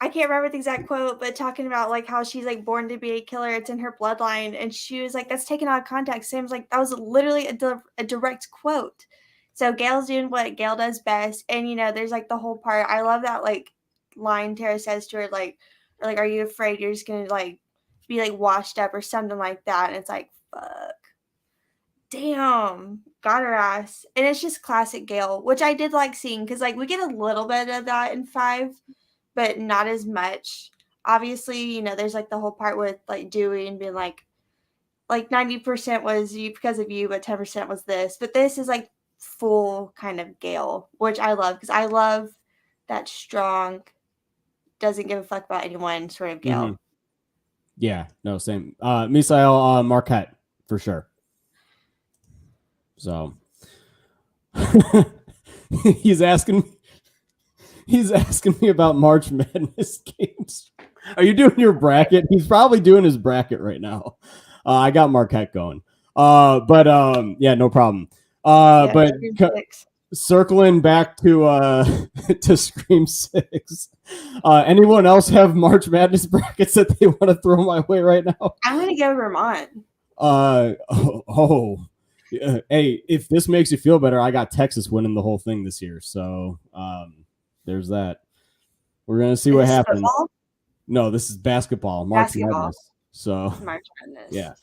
I can't remember the exact quote, but talking about, like, how she's, like, born to be a killer. It's in her bloodline. And she was like, that's taken out of context. Sam's like, that was literally a direct quote. So Gail's doing what Gail does best. And, there's, like, the whole part. I love that, like, line Tara says to her, like, are you afraid you're just going to, like, be like washed up or something like that? And it's like, fuck, damn, got her ass. And it's just classic Gail, which I did like seeing, because like we get a little bit of that in 5, but not as much. Obviously, there's like the whole part with like Dewey and being like 90% was you because of you, but 10% was this. But this is like full kind of Gail, which I love, because I love that strong, doesn't give a fuck about anyone sort of Gail. Mm-hmm. Yeah, no, same. Misael Marquette, for sure. So, he's asking He's asking me about March Madness games. Are you doing your bracket? He's probably doing his bracket right now. I got Marquette going. Yeah, no problem. But circling back to to Scream 6. Anyone else have March Madness brackets that they want to throw my way right now? I'm gonna go Vermont. Hey, if this makes you feel better, I got Texas winning the whole thing this year. So there's that. We're gonna see what happens. Football? No, this is basketball. March Madness. So March Madness. Yeah.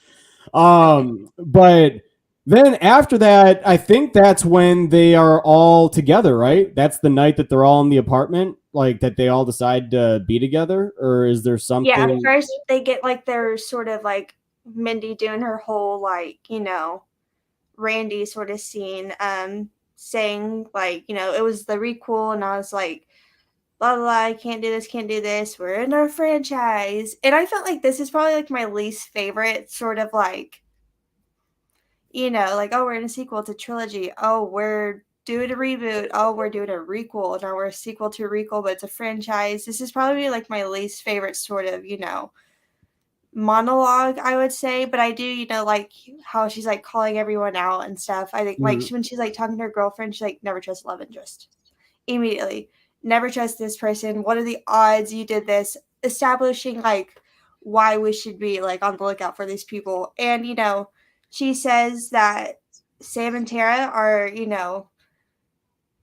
But then after that, I think that's when they are all together, right? That's the night that they're all in the apartment, like that they all decide to be together, or is there something? Yeah, at first they get like their sort of like Mindy doing her whole like, Randy sort of scene, saying like, it was the requel, and I was like, blah, blah, blah, can't do this, we're in our franchise. And I felt like this is probably like my least favorite sort of like, like, oh, we're in a sequel to trilogy. Oh, we're doing a reboot. Oh, we're doing a requel. Now we're a sequel to a requel, but it's a franchise. This is probably like my least favorite sort of, monologue, I would say. But I do, like how she's like calling everyone out and stuff. I think like when she's like talking to her girlfriend, she's like, never trust love interest. Immediately. Never trust this person. What are the odds you did this? Establishing like why we should be like on the lookout for these people. And, she says that Sam and Tara are,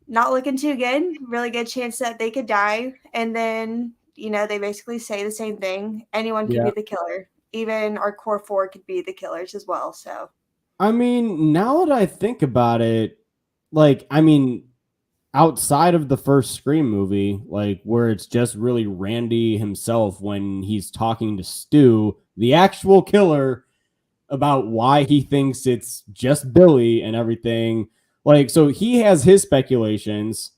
not looking too good. Really good chance that they could die. And then, they basically say the same thing. Anyone could be the killer. Even our core four could be the killers as well. So, I mean, now that I think about it, outside of the first Scream movie, like where it's just really Randy himself when he's talking to Stu, the actual killer, about why he thinks it's just Billy and everything. Like, so he has his speculations,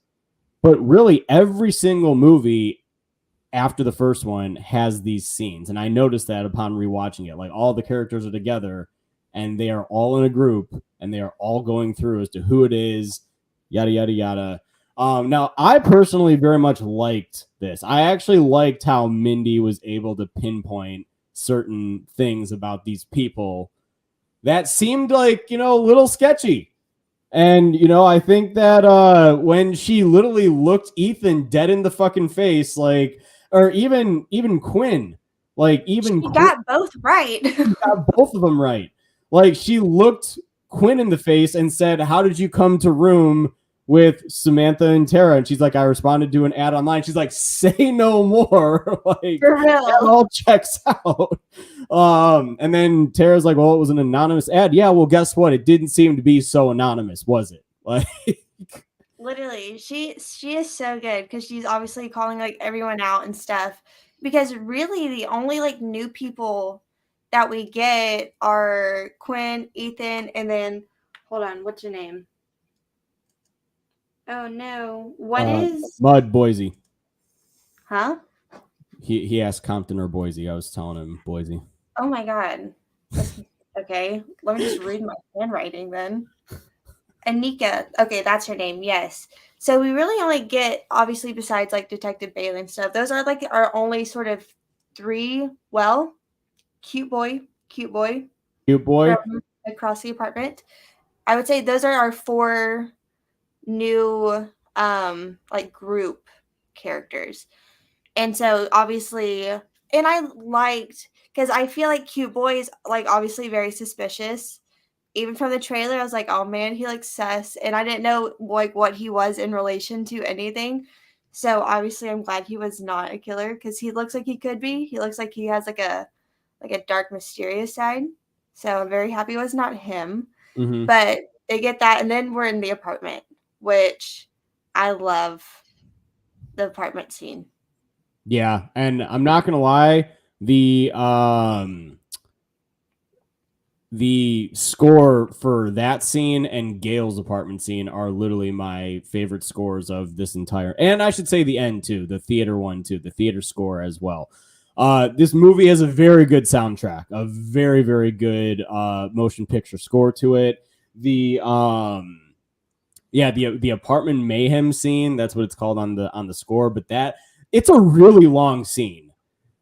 but really every single movie after the first one has these scenes. And I noticed that upon rewatching it, like all the characters are together and they are all in a group and they are all going through as to who it is, yada, yada, yada. Now, I personally very much liked this. I actually liked how Mindy was able to pinpoint certain things about these people that seemed like, a little sketchy. And, I think that when she literally looked Ethan dead in the fucking face, like, or even Quinn, like even she got both right. She got both of them right. Like she looked Quinn in the face and said, "How did you come to room with Samantha and Tara?" And she's like, "I responded to an ad online." She's like, "Say no more." Like, for real. That all checks out. And then Tara's like, "Well, it was an anonymous ad." Yeah, well, guess what? It didn't seem to be so anonymous, was it? Like, literally, she is so good because she's obviously calling like everyone out and stuff. Because really, the only like new people that we get are Quinn, Ethan, and then hold on, what's your name? Oh no. What is Mud Boise? Huh? He asked Compton or Boise. I was telling him Boise. Oh my god. Okay. Let me just read my handwriting then. Anika. Okay, that's her name. Yes. So we really only get, obviously, besides like Detective Bailey and stuff, those are like our only sort of three, cute boy across the apartment. I would say those are our four new like group characters. And so obviously, and I liked, because I feel like cute boy is like obviously very suspicious. Even from the trailer, I was like, oh man, he looks sus. And I didn't know like what he was in relation to anything. So obviously I'm glad he was not a killer, because he looks like he could be. He looks like he has like a dark, mysterious side. So I'm very happy it was not him. Mm-hmm. But they get that, and then we're in the apartment, which I love the apartment scene. Yeah, and I'm not gonna lie, the score for that scene and Gail's apartment scene are literally my favorite scores of this entire, and I should say the end too, the theater one too, the theater score as well. This movie has a very good soundtrack, a very, very good motion picture score to it. The Yeah, the apartment mayhem scene, that's what it's called on the score, but it's a really long scene.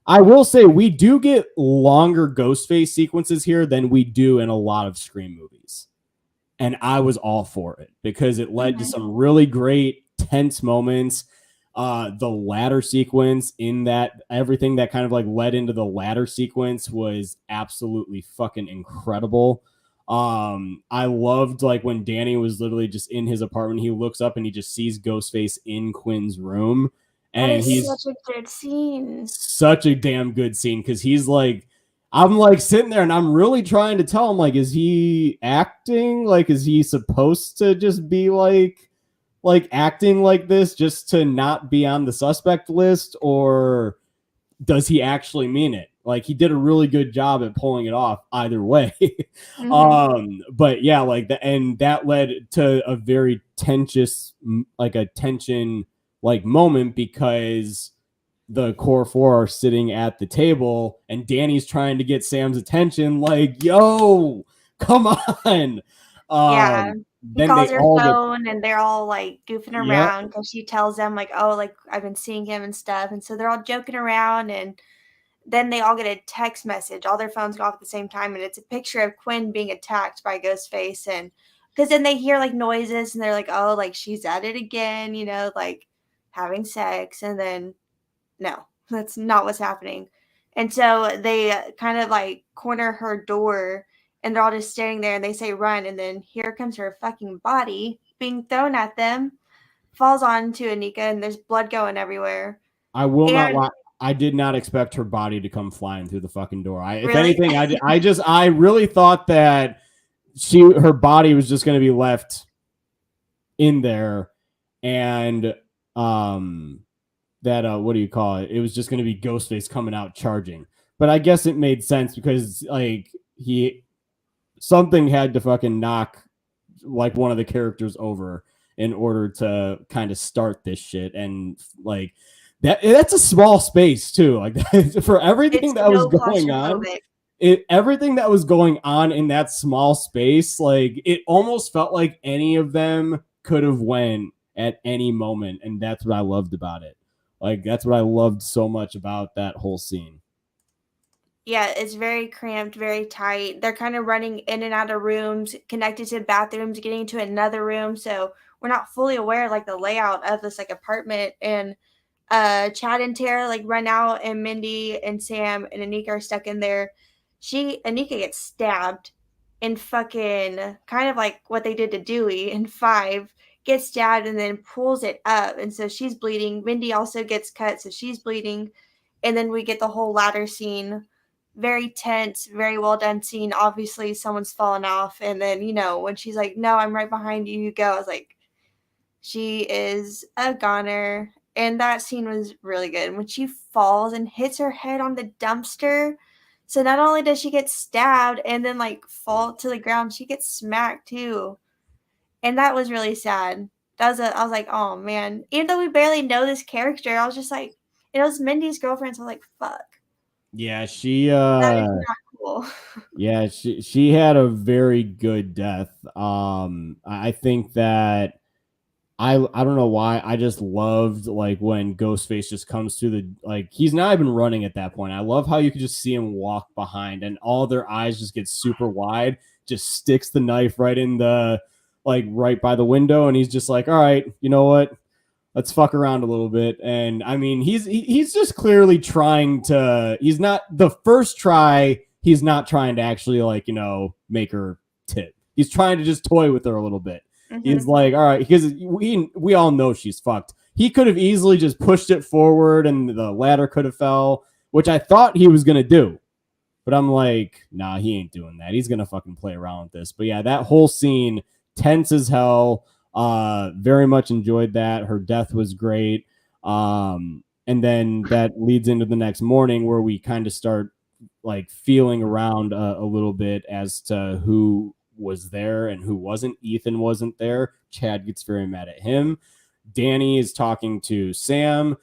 I will say we do get longer Ghostface sequences here than we do in a lot of Scream movies. And I was all for it because it led to some really great tense moments. The ladder sequence in that, everything that kind of like led into the ladder sequence was absolutely fucking incredible. I loved like when Danny was literally just in his apartment, he looks up and he just sees Ghostface in Quinn's room. And he's such a good scene. Such a damn good scene because he's like, I'm like sitting there and I'm really trying to tell him, like, is he acting? Like, is he supposed to just be like acting like this just to not be on the suspect list, or does he actually mean it? Like, he did a really good job at pulling it off either way. But yeah, like and that led to a very tension like moment because the core four are sitting at the table and Danny's trying to get Sam's attention, like, yo, come on. Yeah. He calls her phone and they're all like goofing Yep. around because she tells them like, oh, like I've been seeing him and stuff. And so they're all joking around, and then they all get a text message. All their phones go off at the same time, and it's a picture of Quinn being attacked by Ghostface. And because then they hear like noises and they're like, oh, like she's at it again, you know, like having sex. And then no, that's not what's happening. And so they kind of like corner her door, and they're all just staring there, and they say run, and then here comes her fucking body being thrown at them, falls onto Anika, and there's blood going everyver. I will not lie. I did not expect her body to come flying through the fucking door. If anything, I really thought that her body was just going to be left in there, and that what do you call it? It was just going to be Ghostface coming out charging. But I guess it made sense because like something had to fucking knock like one of the characters over in order to kind of start this shit. And like that's a small space too. Like for everything that was going on, everything that was going on in that small space, like it almost felt like any of them could have went at any moment. And that's what I loved about it. Like, that's what I loved so much about that whole scene. Yeah, it's very cramped, very tight. They're kind of running in and out of rooms, connected to bathrooms, getting to another room. So we're not fully aware of like the layout of this like apartment. And Chad and Tara like run out, and Mindy and Sam and Anika are stuck in there. Anika gets stabbed in fucking kind of like what they did to Dewey in 5. Gets stabbed and then pulls it up, and so she's bleeding. Mindy also gets cut, so she's bleeding. And then we get the whole ladder scene. Very tense, very well done scene. Obviously, someone's fallen off, and then, you know, when she's like, no, I'm right behind you, you go. I was like, she is a goner. And that scene was really good. When she falls and hits her head on the dumpster, so not only does she get stabbed and then, like, fall to the ground, she gets smacked, too. And that was really sad. I was like, oh man. Even though we barely know this character, I was just like, it was Mindy's girlfriend, so I was like, fuck. Yeah, she that is not cool. Yeah, she had a very good death. I think that I don't know why. I just loved like when Ghostface just comes through the, like, he's not even running at that point. I love how you could just see him walk behind and all their eyes just get super wide, just sticks the knife right in the, like right by the window, and he's just like, all right, you know what? Let's fuck around a little bit. And I mean, he's just clearly trying to, he's not the first try. He's not trying to actually like, you know, make her tip. He's trying to just toy with her a little bit. He's like, all right, because we all know she's fucked. He could have easily just pushed it forward and the ladder could have fell, which I thought he was going to do. But I'm like, nah, he ain't doing that. He's going to fucking play around with this. But yeah, that whole scene, tense as hell. Very much enjoyed that. Her death was great. And then that leads into the next morning where we kind of start like feeling around a little bit as to who was there and who wasn't. Ethan wasn't there. Chad gets very mad at him. Danny is talking to Sam.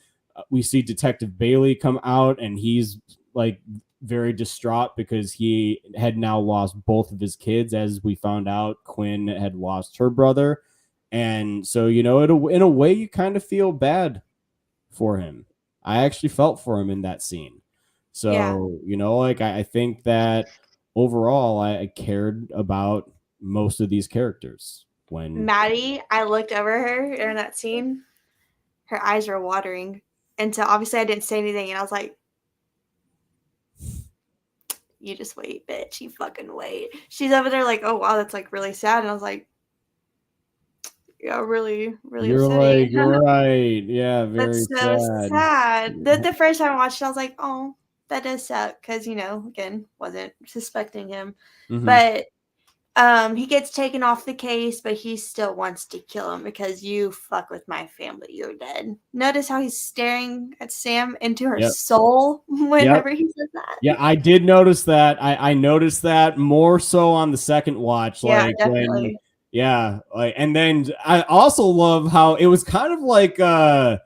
We see Detective Bailey come out, and he's like very distraught because he had now lost both of his kids. As we found out, Quinn had lost her brother. And so, in a way, you kind of feel bad for him. I actually felt for him in that scene. Yeah. So, like I think that overall I cared about most of these characters when Maddie, I looked over her in that scene. Her eyes were watering. And so obviously I didn't say anything. And I was like, you just wait, bitch. You fucking wait. She's over there like, oh, wow, that's like really sad. And I was like, yeah, really, really you're upsetting. like, you're right. Yeah, very That's so sad. sad. The first time I watched it, I was like, oh, that does suck. Because, again, wasn't suspecting him. Mhm. But he gets taken off the case, but he still wants to kill him because you fuck with my family, you're dead. Notice how he's staring at Sam into her Yep. soul Yep. whenever he says that. Yeah, I did notice that. I noticed that more so on the second watch. Yeah, Like when, definitely. yeah, like, and then I also love how it was kind of like a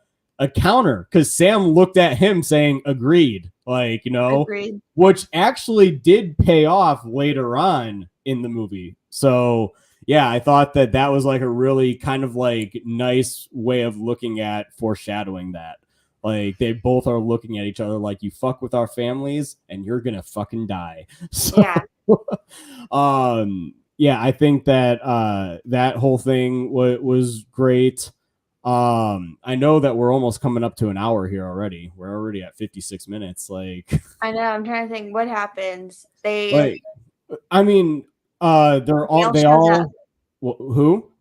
counter because Sam looked at him saying agreed, like, Agreed. which actually did pay off later on in the movie. So yeah, I thought that was like a really kind of like nice way of looking at foreshadowing that. Like they both are looking at each other like you fuck with our families and you're gonna fucking die. So Yeah. yeah, I think that that whole thing was great. I know that we're almost coming up to an hour here already. We're already at 56 minutes. Like I know. I'm trying to think what happens. like I mean they're all Gail they shows up. all who?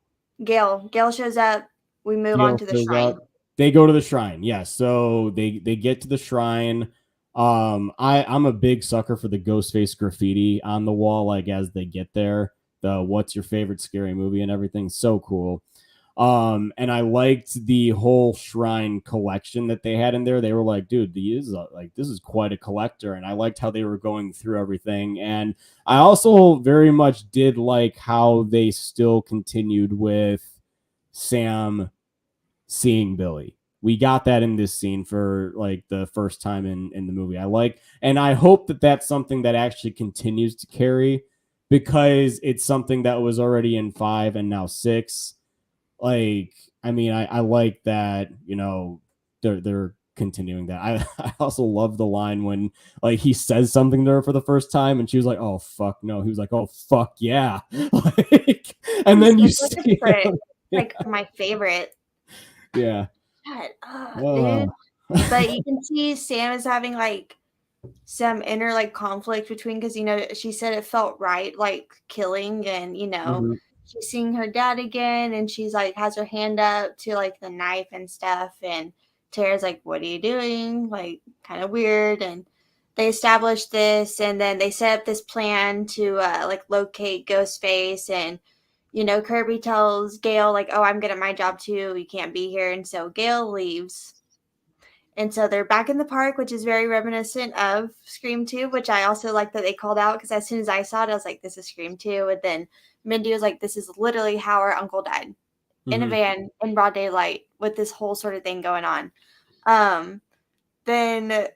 Gail shows up. We move on Gale to the shows shrine. up. They go to the shrine. Yes. So they get to the shrine. I'm a big sucker for the Ghostface graffiti on the wall, like as they get there. The what's your favorite scary movie and everything. So cool. And I liked the whole shrine collection that they had in there. They were like, dude, this is quite a collector. And I liked how they were going through everything. And I also very much did like how they still continued with Sam seeing Billy. We got that in this scene for like the first time in the movie. And I hope that that's something that actually continues to carry because it's something that was already in 5 and now 6. Like, I mean, I like that, they're continuing that. I also love the line when like he says something to her for the first time and she was like, oh fuck no. He was like, oh fuck yeah. Like, and then you see him. Like my favorite. Yeah. Shut up, Uh, dude. But you can see Sam is having like some inner like conflict between because she said it felt right, like killing, and mhm. she's seeing her dad again, and she's like has her hand up to like the knife and stuff, and Tara's like, "What are you doing?" Like kind of weird, and they establish this, and then they set up this plan to like locate Ghostface, and Kirby tells Gail like, "Oh, I'm good at my job too. You can't be here," and so Gail leaves. And so they're back in the park, which is very reminiscent of Scream 2, which I also like that they called out because as soon as I saw it, I was like, this is Scream 2. And then Mindy was like, this is literally how our uncle died in a Mhm. van in broad daylight with this whole sort of thing going on. Then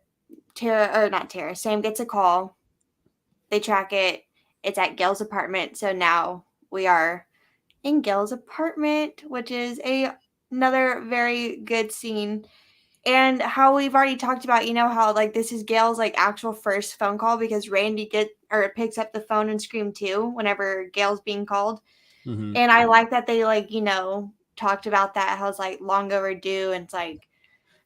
Sam gets a call. They track it. It's at Gail's apartment. So now we are in Gail's apartment, which is another very good scene. And how we've already talked about, how like this is Gail's like actual first phone call because Randy picks up the phone and Scream 2 whenever Gail's being called. Mhm. And I like that they like, talked about that, how it's like long overdue and it's like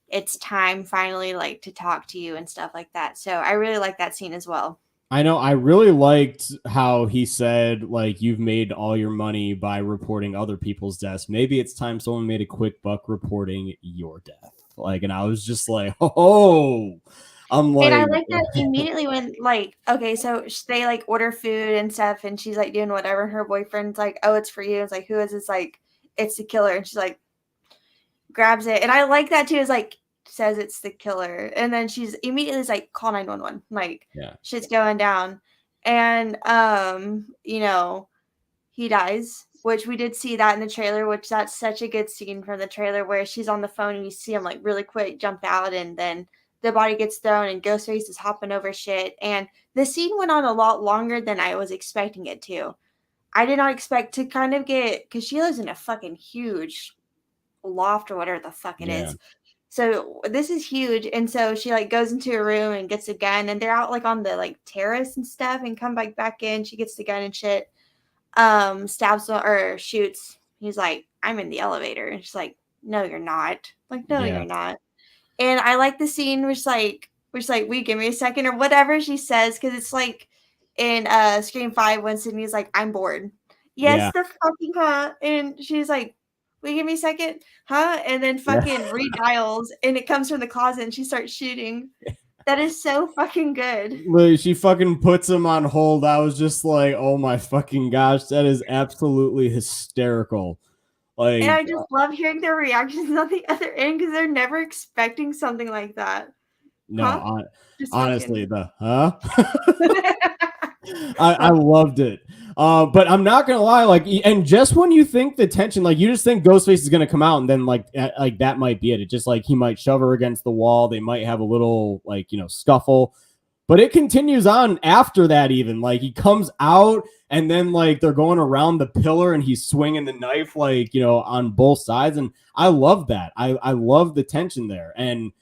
it's time finally like to talk to you and stuff like that. So I really like that scene as well. I know I really liked how he said like you've made all your money by reporting other people's deaths. Maybe it's time someone made a quick buck reporting your death. Like, and I was just like, oh, I'm And I like, like that immediately when, like, okay, so they, like, order food and stuff, and she's, like, doing whatever, and her boyfriend's like, oh, it's for you. It's like, who is this? Like, it's the killer. And she's like, grabs it. And I like that, too, is, like, says it's the killer. And then she's immediately like, call 911. Like, yeah, shit's going down. And, he dies, which we did see that in the trailer, which that's such a good scene from the trailer where she's on the phone and you see him, like, really quick jump out, and then the body gets thrown and Ghostface is hopping over shit. And the scene went on a lot longer than I was expecting it to. I did not expect to kind of get, because she lives in a fucking huge loft or whatever the fuck it Yeah. is. So this is huge, and so she like goes into a room and gets a gun, and they're out like on the like terrace and stuff, and come back in. She gets the gun and shit. Stabs or shoots. He's like, I'm in the elevator, and she's like, no, you're not. Like, no, Yeah. you're not. And I like the scene where she's like, will you give me a second or whatever she says, because it's like in Scream 5 when Sydney's like, I'm bored. Yeah. Yes, the fucking and she's like, will you give me a second? Huh? And then fucking redials and it comes from the closet and she starts shooting. That is so fucking good. She fucking puts him on hold. I was just like, oh my fucking gosh, that is absolutely hysterical. Like, And I just love hearing their reactions on the other end because they're never expecting something like that. no, Huh? Just honestly, fucking. the I loved it. But I'm not gonna lie, like, and just when you think the tension, like, you just think Ghostface is gonna come out, and then like that might be it. It just like he might shove her against the wall. They might have a little like scuffle, but it continues on after that. Even like he comes out, and then like they're going around the pillar, and he's swinging the knife like on both sides, and I love that. I love the tension there, and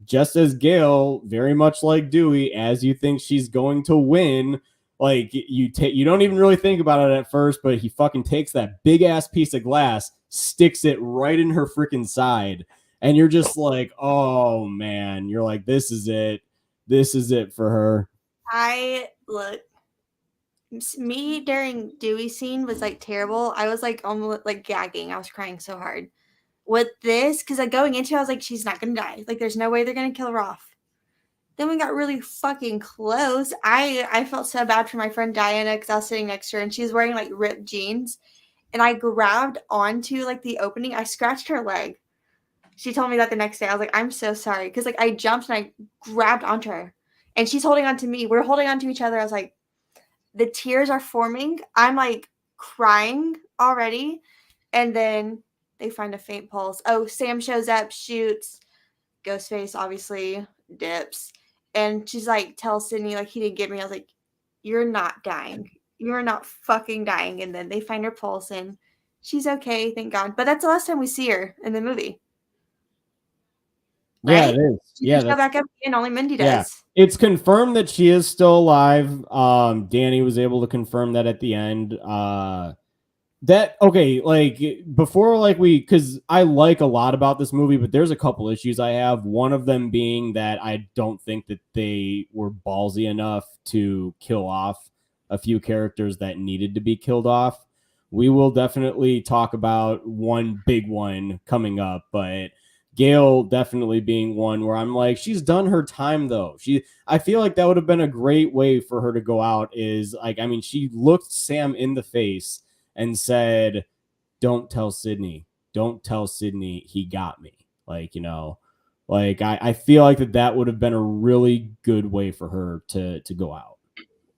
just as Gail, very much like Dewey, as you think she's going to win, like you don't even really think about it at first, but he fucking takes that big ass piece of glass, sticks it right in her freaking side, and you're just like, oh man, you're like, this is it for her. I look, me during Dewey scene was like terrible. I was like almost like gagging. I was crying so hard with this because like going into it, I was like, she's not gonna die. Like there's no way they're gonna kill her off. Then we got really fucking close. I felt so bad for my friend Diana because I was sitting next to her and she was wearing like ripped jeans, and I grabbed onto like the opening. I scratched her leg. She told me that the next day. I was like, I'm so sorry because like I jumped and I grabbed onto her, and she's holding on to me. We're holding on to each other. I was like, the tears are forming. I'm like crying already, and then they find a faint pulse. Oh, Sam shows up, shoots. Ghostface obviously dips. And she's like, tell Sydney, like, he didn't get me. I was like, you're not dying. You're not fucking dying. And then they find her pulse and she's okay, thank God. But that's the last time we see her in the movie. Yeah, Right? it is. She Yeah, can show back up again. Only Mindy does. yeah. It's confirmed that she is still alive. Danny was able to confirm that at the end. That okay, like before, like because I like a lot about this movie, but there's a couple issues I have. One of them being that I don't think that they were ballsy enough to kill off a few characters that needed to be killed off. We will definitely talk about one big one coming up, but Gail definitely being one where I'm like, she's done her time though. I feel like that would have been a great way for her to go out. Is like, I mean, she looked Sam in the face and said, don't tell Sydney. Don't tell Sydney he got me. Like, like I feel like that would have been a really good way for her to go out,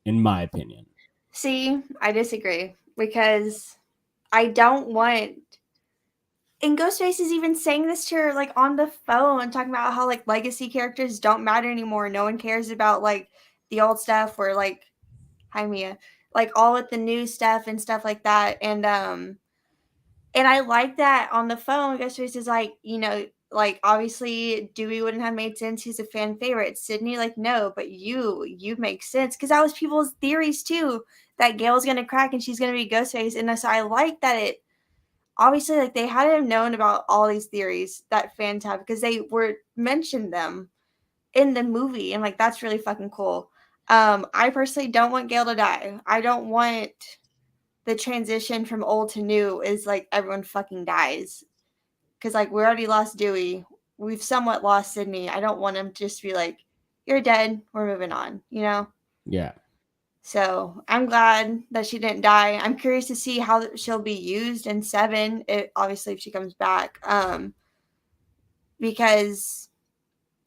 in my opinion. See, I disagree because I don't want. And Ghostface is even saying this to her like on the phone, talking about how like legacy characters don't matter anymore. No one cares about like the old stuff or like, hi Mia, like all with the new stuff and stuff like that. And I like that on the phone. Ghostface is like, like obviously Dewey wouldn't have made sense. He's a fan favorite. Sydney, like, no, but you make sense. Because that was people's theories too, that Gail's gonna crack and she's gonna be Ghostface. And so I like that it obviously like they hadn't known about all these theories that fans have because they were mentioned them in the movie. And like that's really fucking cool. I personally don't want Gail to die. I don't want the transition from old to new is like everyone fucking dies. Because like we already lost Dewey. We've somewhat lost Sydney. I don't want him to just be like, you're dead. We're moving on, Yeah. So I'm glad that she didn't die. I'm curious to see how she'll be used in 7. Obviously, if she comes back. Because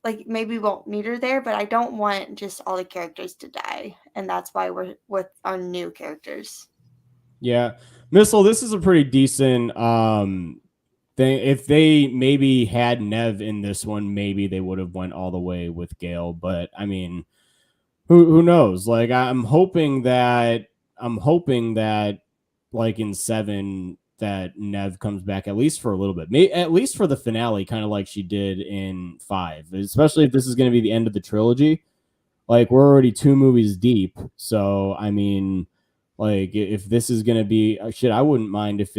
like maybe we won't need her there, but I don't want just all the characters to die. And that's why we're with our new characters. Yeah. Missile, this is a pretty decent thing. If they maybe had Nev in this one, maybe they would have went all the way with Gail. But I mean, who knows? Like I'm hoping that like in 7 that Nev comes back at least for a little bit, maybe at least for the finale, kind of like she did in 5, especially if this is going to be the end of the trilogy. Like, we're already 2 movies deep, so I mean, like, if this is going to be shit, I wouldn't mind if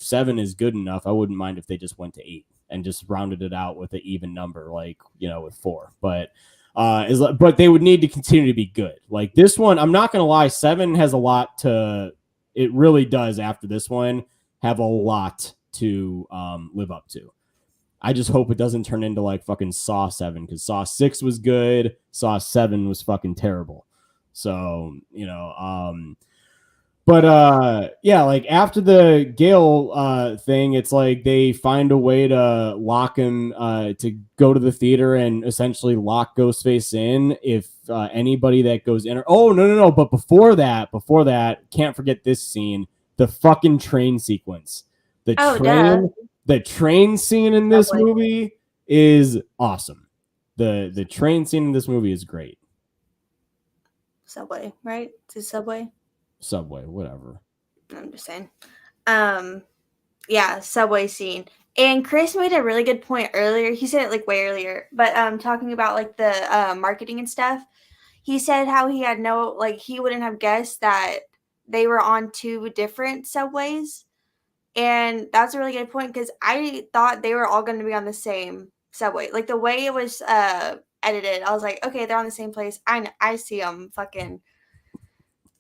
7 is good enough. I wouldn't mind if they just went to 8 and just rounded it out with an even number, like, you know, with 4. But but they would need to continue to be good. Like, this one, I'm not going to lie, 7 has a lot to. It really does. After this one, have a lot to live up to. I just hope it doesn't turn into like fucking Saw 7, because Saw 6 was good, Saw 7 was fucking terrible. So, you know, but yeah, like after the Gale thing, it's like they find a way to lock him to go to the theater and essentially lock Ghostface in if anybody that goes in. Oh no! But before that, can't forget this scene: the fucking train sequence. The train scene in this movie is awesome. The train scene in this movie is great. Subway, right? It's a Subway. Subway, whatever. I'm just saying. Yeah, Subway scene. And Chris made a really good point earlier. He said it like way earlier, but talking about like the marketing and stuff. He said how he had he wouldn't have guessed that they were on 2 different subways. And that's a really good point, because I thought they were all going to be on the same subway. Like, the way it was edited, I was like, okay, they're on the same place. I see them fucking.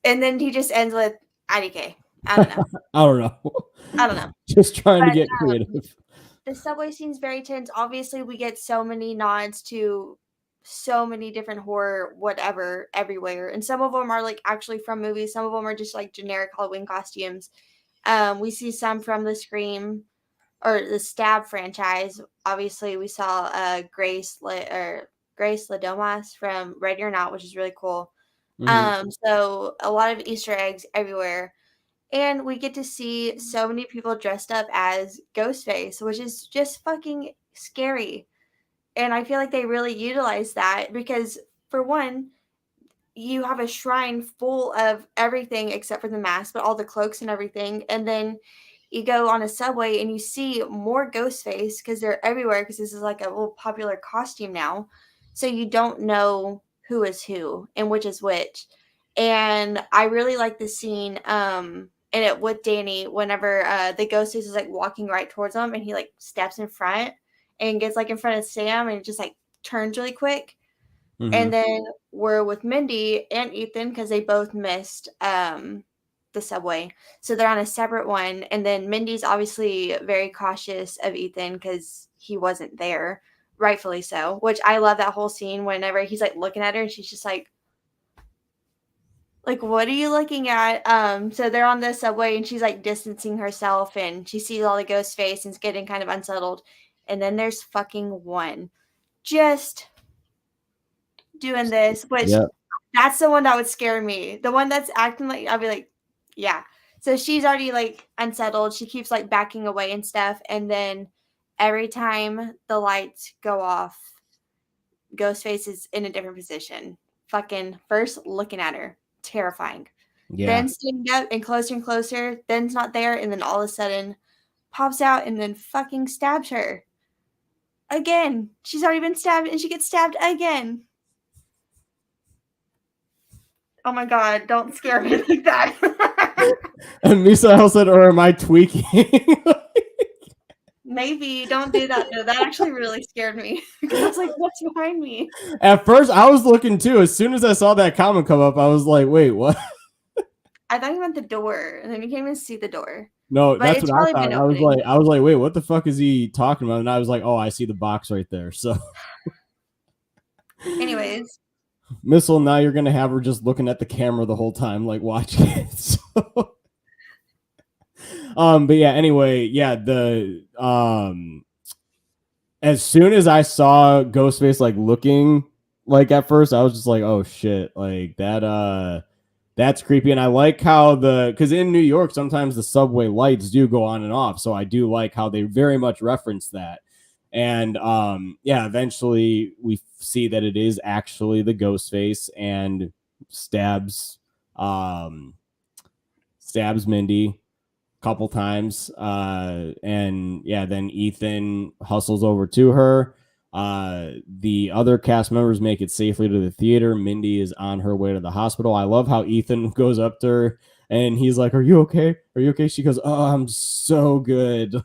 And then he just ends with IDK. I don't know. I don't know. Just trying to get creative. The subway scene's very tense. Obviously, we get so many nods to so many different horror, whatever, everywhere. And some of them are like actually from movies. Some of them are just like generic Halloween costumes. We see some from the Scream or the Stab franchise. Obviously, we saw Grace Ladomas from Ready or Not, which is really cool. Mm-hmm. So a lot of Easter eggs everywhere. And we get to see so many people dressed up as Ghostface, which is just fucking scary. And I feel like they really utilize that because, for one, you have a shrine full of everything except for the mask, but all the cloaks and everything. And then you go on a subway and you see more Ghostface because they're everywhere, because this is like a little popular costume now. So you don't know who is who and which is which. And I really like the scene in it with Danny whenever the Ghostface is like walking right towards him and he like steps in front and gets like in front of Sam and just like turns really quick. Mm-hmm. And then we're with Mindy and Ethan because they both missed the subway. So they're on a separate one. And then Mindy's obviously very cautious of Ethan because he wasn't there, rightfully so, which I love that whole scene whenever he's like looking at her and she's just like, what are you looking at? So they're on the subway and she's like distancing herself and she sees all the ghost face and is getting kind of unsettled. And then there's fucking one just doing this, which that's the one that would scare me. The one that's acting like, I'll be like, yeah. So she's already like unsettled. She keeps like backing away and stuff. And then every time the lights go off, Ghostface is in a different position. Fucking first looking at her. Terrifying. Yeah. Then standing up and closer, then it's not there, and then all of a sudden pops out and then fucking stabs her. Again. She's already been stabbed and she gets stabbed again. Oh my god, don't scare me like that. And Misael said, or am I tweaking? Maybe, don't do that. No, that actually really scared me. Because I was like, what's behind me? At first, I was looking too. As soon as I saw that comment come up, I was like, wait, what? I thought you meant the door, and then you can't even see the door. No, but that's what I thought. I was like, wait, what the fuck is he talking about? And I was like, oh, I see the box right there. So anyways. Missile, now you're gonna have her just looking at the camera the whole time, like watching it. So but yeah, anyway, yeah, the as soon as I saw Ghostface like looking like at first, I was just like, oh shit, like that's creepy. And I like how because in New York sometimes the subway lights do go on and off, so I do like how they very much reference that. And yeah, eventually we see that it is actually the Ghostface and stabs Mindy. couple times. And yeah, then Ethan hustles over to her. The other cast members make it safely to the theater. Mindy is on her way to the hospital. I love how Ethan goes up to her and he's like, "Are you okay? Are you okay?" She goes, "Oh, I'm so good."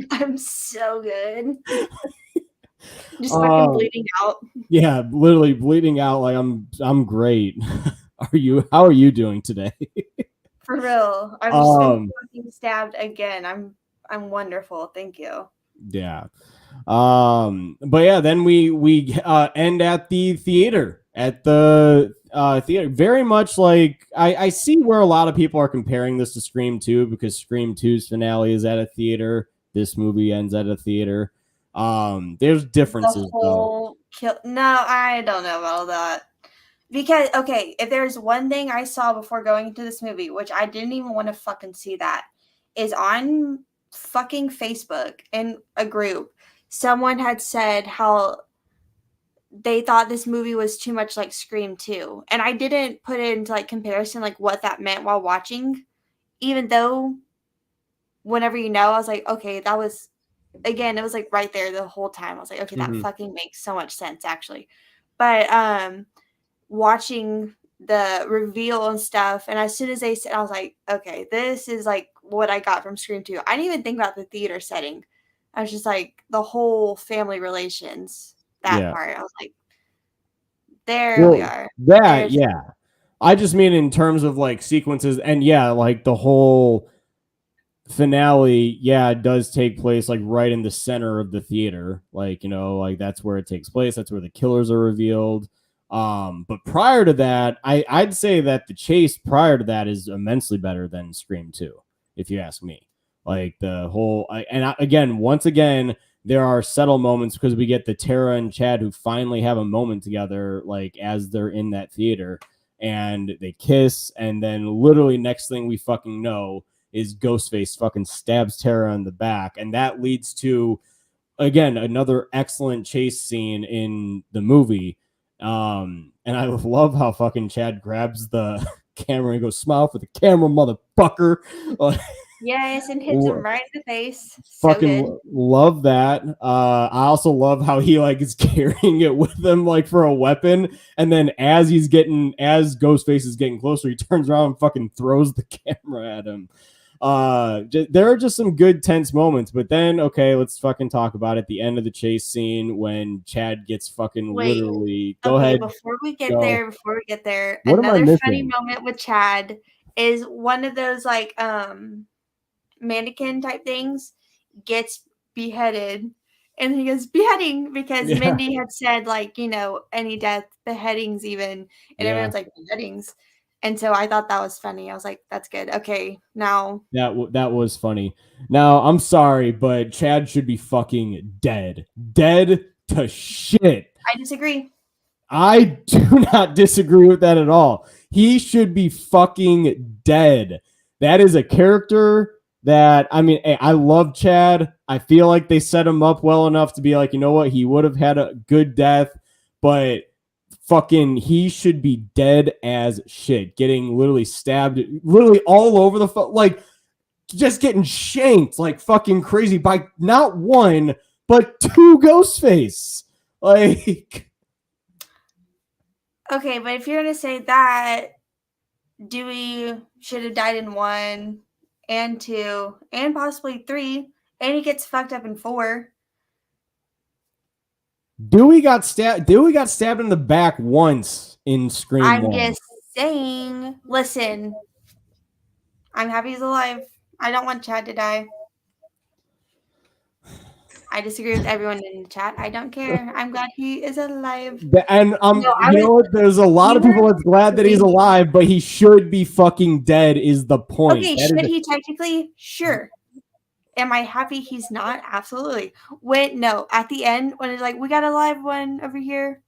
I'm so good. Just fucking bleeding out. Yeah, literally bleeding out. Like I'm great. How are you doing today? For real. I've just been fucking stabbed again. I'm wonderful. Thank you. Yeah. But yeah, then we end at the theater. At the theater. Very much like I see where a lot of people are comparing this to Scream 2 because Scream 2's finale is at a theater. This movie ends at a theater. There's differences though. No, I don't know about that. Because okay, if there's one thing I saw before going into this movie, which I didn't even want to fucking see that, is on fucking Facebook in a group, someone had said how they thought this movie was too much like Scream 2. And I didn't put it into like comparison like what that meant while watching, even though whenever I was like, okay, that was again, it was like right there the whole time. I was like, okay, that fucking makes so much sense actually. But watching the reveal and stuff, and as soon as they said, I was like, okay, this is like what I got from Scream 2. I didn't even think about the theater setting. I was just like the whole family relations, that part. I was like, we are. Yeah. I just mean in terms of like sequences and yeah, like the whole finale, yeah, it does take place like right in the center of the theater. Like, like that's where it takes place. That's where the killers are revealed. But prior to that, I'd say that the chase prior to that is immensely better than Scream 2, if you ask me. Like the whole, once again, there are subtle moments because we get the Tara and Chad who finally have a moment together, like as they're in that theater and they kiss. And then literally next thing we fucking know is Ghostface fucking stabs Tara in the back. And that leads to, again, another excellent chase scene in the movie. And I love how fucking Chad grabs the camera and goes, "Smile for the camera, motherfucker." Yes, and hits him right in the face. Fucking love that. I also love how he like is carrying it with him like for a weapon, and then as Ghostface is getting closer, he turns around and fucking throws the camera at him. There are just some good tense moments, but then okay, let's fucking talk about it. The end of the chase scene when Chad gets fucking literally. Go ahead. Before we get there, what another funny moment with Chad is one of those like mannequin type things gets beheaded, and he goes beheading because Mindy had said like any death, beheadings even, and everyone's like beheadings. And so I thought that was funny. I was like, that's good. Okay, now. That was funny. Now, I'm sorry, but Chad should be fucking dead. Dead to shit. I disagree. I do not disagree with that at all. He should be fucking dead. That is a character that, I love Chad. I feel like they set him up well enough to be like, you know what? He would have had a good death, but fucking he should be dead as shit, getting literally stabbed literally all over the like just getting shanked like fucking crazy by not one but two Ghostface. Like, okay, but if you're gonna say that, Dewey should have died in 1 and 2 and possibly 3, and he gets fucked up in 4. Dewey got stabbed in the back once in Scream 1. I'm just saying, listen, I'm happy he's alive. I don't want Chad to die. I disagree with everyone in the chat. I don't care. I'm glad he is alive. And there's a lot of people that's glad that he's alive, but he should be fucking dead is the point. Okay, should he technically? Sure. Am I happy he's not? Absolutely. No, at the end, when it's like, we got a live one over here,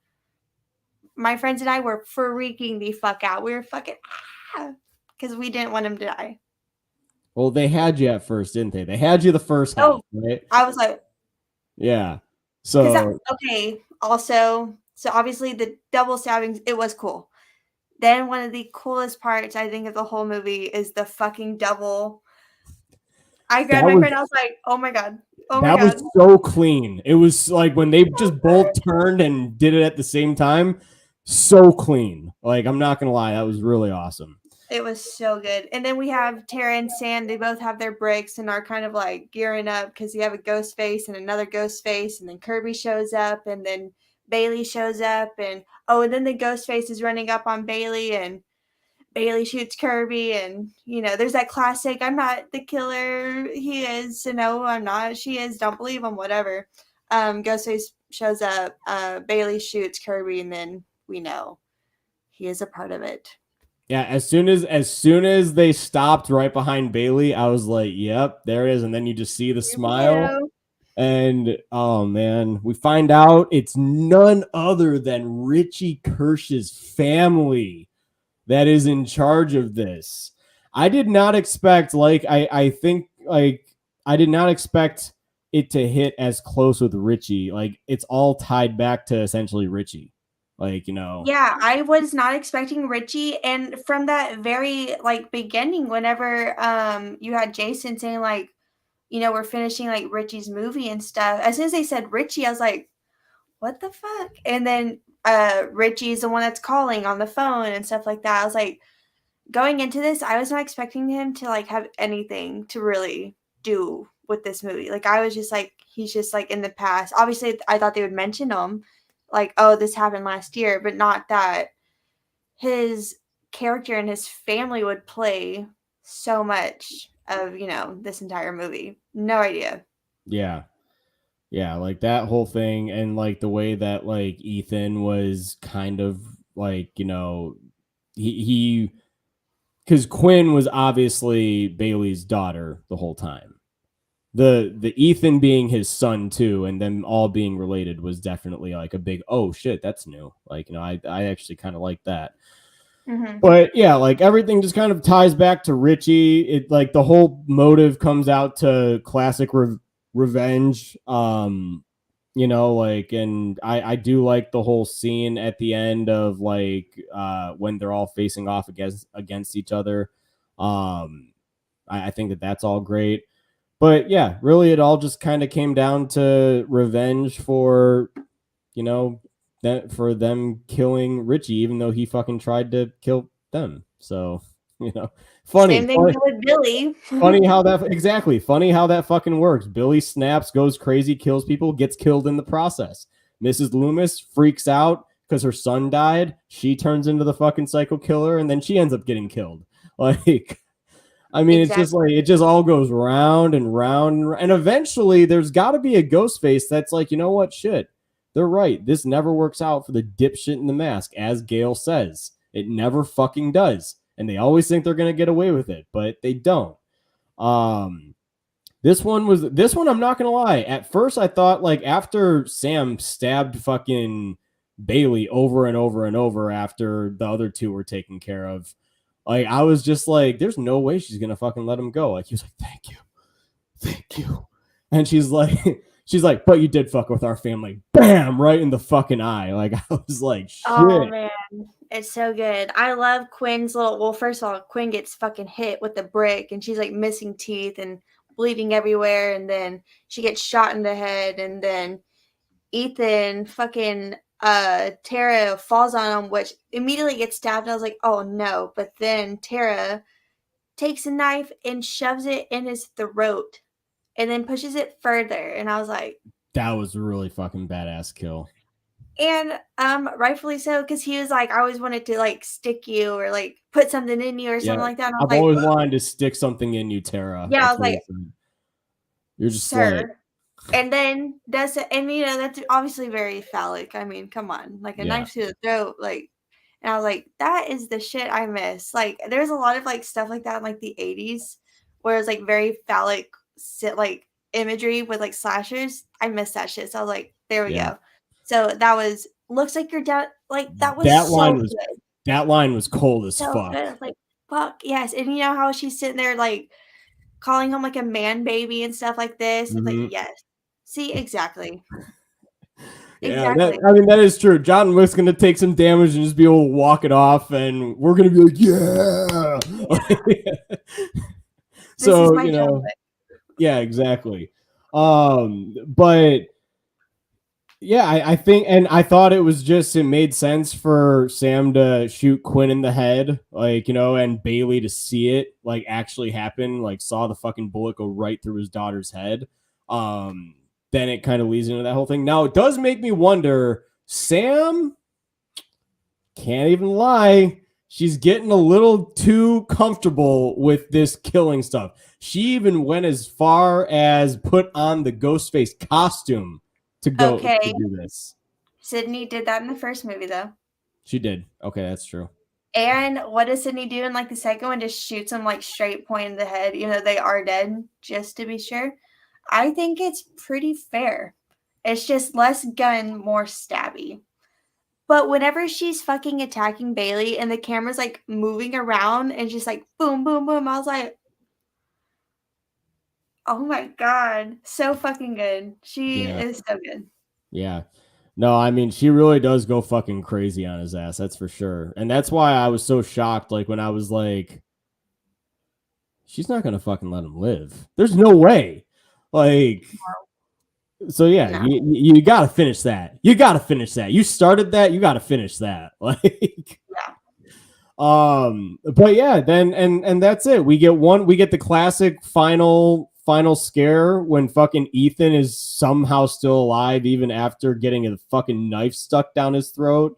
my friends and I were freaking the fuck out. We were fucking, because we didn't want him to die. Well, they had you at first, didn't they? They had you the first half, right? I was like, yeah. So, okay. Also, so obviously the double stabbings, it was cool. Then one of the coolest parts, I think, of the whole movie is the fucking double I grabbed my friend. I was like, "Oh my god, oh my That was god!" so clean. It was like when they just both turned and did it at the same time. So clean. Like, I'm not gonna lie, that was really awesome. It was so good. And then we have Tara and Sam. They both have their bricks and are kind of like gearing up because you have a ghost face and another ghost face. And then Kirby shows up and then Bailey shows up. And and then the ghost face is running up on Bailey and Bailey shoots Kirby. And, there's that classic, I'm not the killer. He is. So no, I'm not. She is. Don't believe him. Whatever. Ghostface shows up. Bailey shoots Kirby. And then we know he is a part of it. Yeah, as soon as they stopped right behind Bailey, I was like, "Yep, there it is." And then you just see the smile, and oh man, we find out it's none other than Richie Kirsch's family that is in charge of this. I did not expect, I think I did not expect it to hit as close with Richie. Like, it's all tied back to essentially Richie. Yeah, I was not expecting Richie. And from that very beginning, whenever you had Jason saying we're finishing Richie's movie and stuff, as soon as they said Richie, I was like, what the fuck? And then Richie's the one that's calling on the phone and stuff like that. I was like, going into this, I was not expecting him to have anything to really do with this movie. I was just like, he's just in the past. Obviously, I thought they would mention him. This happened last year, but not that his character and his family would play so much of, this entire movie. No idea. Yeah. Yeah, that whole thing, and the way that Ethan was kind of he because Quinn was obviously Bailey's daughter the whole time. The Ethan being his son too, and them all being related was definitely a big, oh shit, that's new. I actually kind of like that. Mm-hmm. But yeah, everything just kind of ties back to Richie. It the whole motive comes out to classic revenge. And I do like the whole scene at the end of when they're all facing off against each other. I think that's all great. But yeah, really, it all just kind of came down to revenge for, for them killing Richie, even though he fucking tried to kill them. So, funny. Same thing with Billy. Funny how that fucking works. Billy snaps, goes crazy, kills people, gets killed in the process. Mrs. Loomis freaks out because her son died. She turns into the fucking psycho killer, and then she ends up getting killed. Exactly. It's just it just all goes round and round, and eventually there's got to be a ghost face that's you know what, shit, they're right. This never works out for the dipshit in the mask, as Gail says. It never fucking does, and they always think they're gonna get away with it, but they don't. This one, I'm not gonna lie. At first, I thought after Sam stabbed fucking Bailey over and over and over after the other two were taken care of. I was just there's no way she's gonna fucking let him go. He was thank you, and she's like, but you did fuck with our family. Bam, right in the fucking eye. I was like, shit. Oh man, it's so good. I love Quinn's first of all, Quinn gets fucking hit with the brick, and she's missing teeth and bleeding everywhere, and then she gets shot in the head, and then Ethan fucking Tara falls on him, which immediately gets stabbed. And I was like, oh no. But then Tara takes a knife and shoves it in his throat and then pushes it further. And I was like, that was a really fucking badass kill. And rightfully so, because he was like, I always wanted to stick you or put something in you or something like that. And I've always wanted to stick something in you, Tara. Yeah, I was like, you're just sir. And then that's obviously very phallic. Come on, a knife to the throat, and I was like, that is the shit I miss. There's a lot of stuff like that in the 80s, where it's very phallic, imagery with slashers. I miss that shit. So I was like, there we go. So that looks like your dad. That line was cold as fuck. Good. Fuck yes. And you know how she's sitting there calling him a man baby and stuff like this. Mm-hmm. It's yes. See, exactly. Yeah, exactly. That is true. John Wick's gonna take some damage and just be able to walk it off, and we're gonna be like, yeah. So Yeah, exactly. But yeah, I think, and I thought it was just, it made sense for Sam to shoot Quinn in the head, like, and Bailey to see it, like, actually happen, like, saw the fucking bullet go right through his daughter's head. Then it kind of leads into that whole thing. Now, it does make me wonder, Sam, can't even lie, she's getting a little too comfortable with this killing stuff. She even went as far as put on the Ghostface costume to go to Okay. do this. Sydney did that in the first movie, though. She did. Okay, that's true. And what does Sydney do in like the second one? Just shoots them like straight point in the head. They are dead, just to be sure. I think it's pretty fair. It's just less gun, more stabby. But whenever she's fucking attacking Bailey and the camera's like moving around and just like boom, boom, boom, I was like, oh my God, so fucking good. She is so good. Yeah. No, I mean, she really does go fucking crazy on his ass. That's for sure. And that's why I was so shocked. Like, when I was like, she's not going to fucking let him live. There's no way. Like, so yeah, No. you got to finish that. You got to finish that. You started that. You got to finish that. Like, Yeah. But yeah, then, and that's it. We get the classic final scare when fucking Ethan is somehow still alive even after getting a fucking knife stuck down his throat.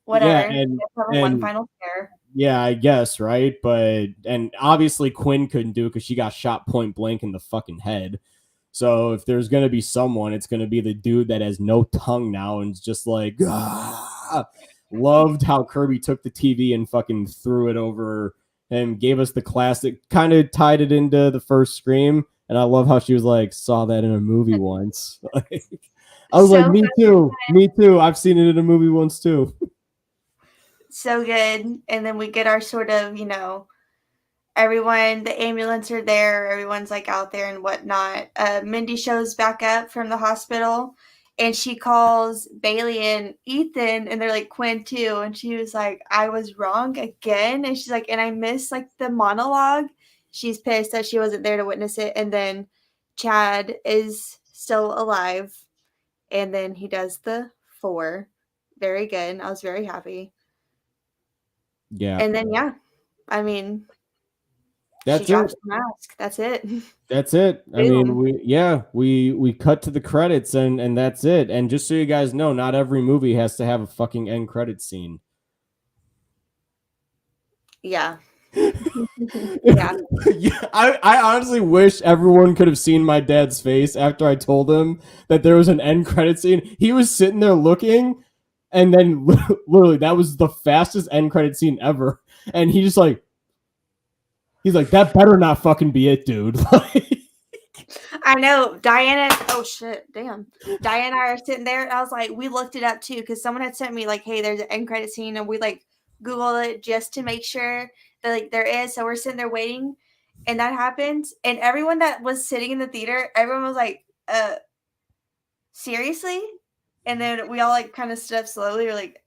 Whatever. Yeah, and one final scare. Yeah, I guess, right? But and obviously Quinn couldn't do it because she got shot point blank in the fucking head. So if there's gonna be someone, it's gonna be the dude that has no tongue now and is just like, ah! Loved how Kirby took the TV and fucking threw it over and gave us the classic, kind of tied it into the first Scream. And I love how she was like, saw that in a movie once. I was like, me too. I've seen it in a movie once too. So good. And then we get our sort of, everyone, the ambulance are there, everyone's like out there and whatnot. Mindy shows back up from the hospital and she calls Bailey and Ethan and they're like, Quinn too. And she was like, I was wrong again. And she's like, and I missed like the monologue. She's pissed that she wasn't there to witness it. And then Chad is still alive. And then he does the 4. Very good. I was very happy. Yeah. And then, yeah, I mean, that's she drops the mask. That's it. That's it. I mean, we cut to the credits and that's it. And just so you guys know, not every movie has to have a fucking end credit scene. Yeah. Yeah. I honestly wish everyone could have seen my dad's face after I told him that there was an end credit scene. He was sitting there looking, and then literally that was the fastest end credit scene ever. And he's like, that better not fucking be it, dude. I know. Diana, oh shit, damn. Diana and I are sitting there, and I was like, we looked it up too, because someone had sent me like, hey, there's an end credit scene, and we like Googled it just to make sure that like there is. So we're sitting there waiting, and that happens. And everyone that was sitting in the theater, everyone was like, seriously? And then we all like kind of stood up slowly. We're like,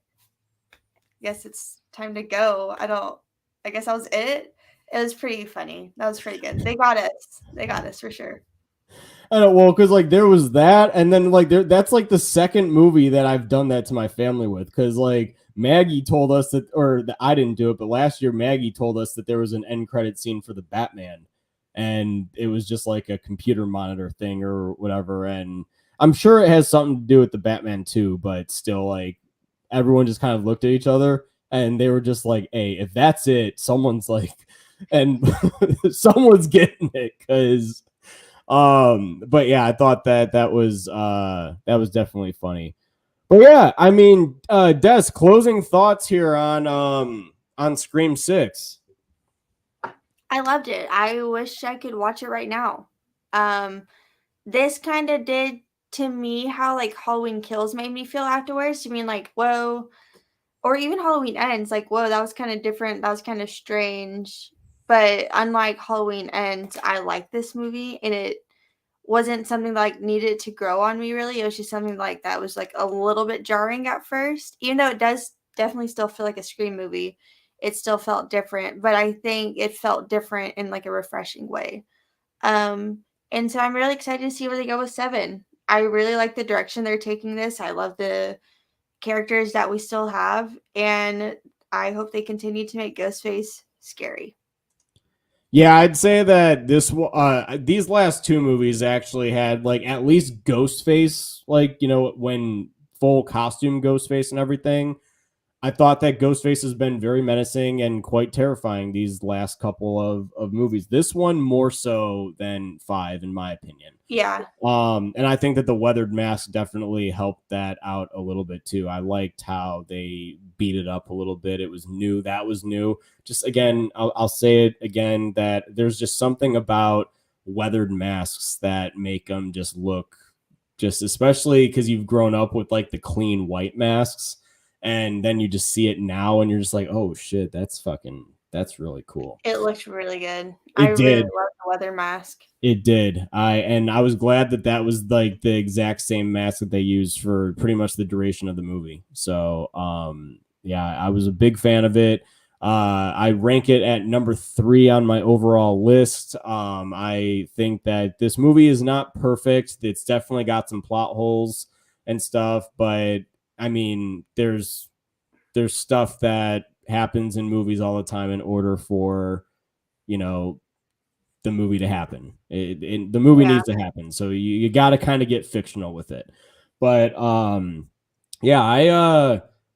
guess it's time to go. I guess that was it. It was pretty funny. That was pretty good. They got us for sure. I know, well, because like there was that, and then like that's like the second movie that I've done that to my family with, because like Maggie told us that, or I didn't do it, but last year Maggie told us that there was an end credit scene for the Batman, and it was just like a computer monitor thing or whatever, and I'm sure it has something to do with the Batman too, but still, like, everyone just kind of looked at each other and they were just like, hey, if that's it, someone's like, and someone's getting it, because but yeah, I thought that was definitely funny. But yeah, I mean, Des, closing thoughts here on Scream 6. I loved it. I wish I could watch it right now. This kind of did to me how like Halloween Kills made me feel afterwards. I mean, like, whoa, or even Halloween Ends, like, whoa, that was kind of different. That was kind of strange. But unlike Halloween Ends, I liked this movie, and it wasn't something that, like, needed to grow on me, really. It was just something like that was like a little bit jarring at first, even though it does definitely still feel like a Scream movie. It still felt different, but I think it felt different in like a refreshing way. And so I'm really excited to see where they go with 7. I really like the direction they're taking this. I love the characters that we still have, and I hope they continue to make Ghostface scary. Yeah, I'd say that these last 2 movies actually had like at least Ghostface, like, you know, when full costume Ghostface and everything. I thought that Ghostface has been very menacing and quite terrifying these last couple of movies. This one more so than 5, in my opinion. Yeah. And I think that the weathered mask definitely helped that out a little bit too. I liked how they beat it up a little bit. It was new. That was new. Just again, I'll say it again that there's just something about weathered masks that make them just look just, especially because you've grown up with like the clean white masks. And then you just see it now and you're just like, oh shit, that's really cool. It looked really good. It Really did. love the weather mask. It did. I was glad that was like the exact same mask that they used for pretty much the duration of the movie. So yeah, I was a big fan of it. I rank it at number 3 on my overall list. I think that this movie is not perfect. It's definitely got some plot holes and stuff, but I mean, there's stuff that happens in movies all the time in order for, you know, the movie to happen. The movie needs to happen. So you got to kind of get fictional with it. But yeah,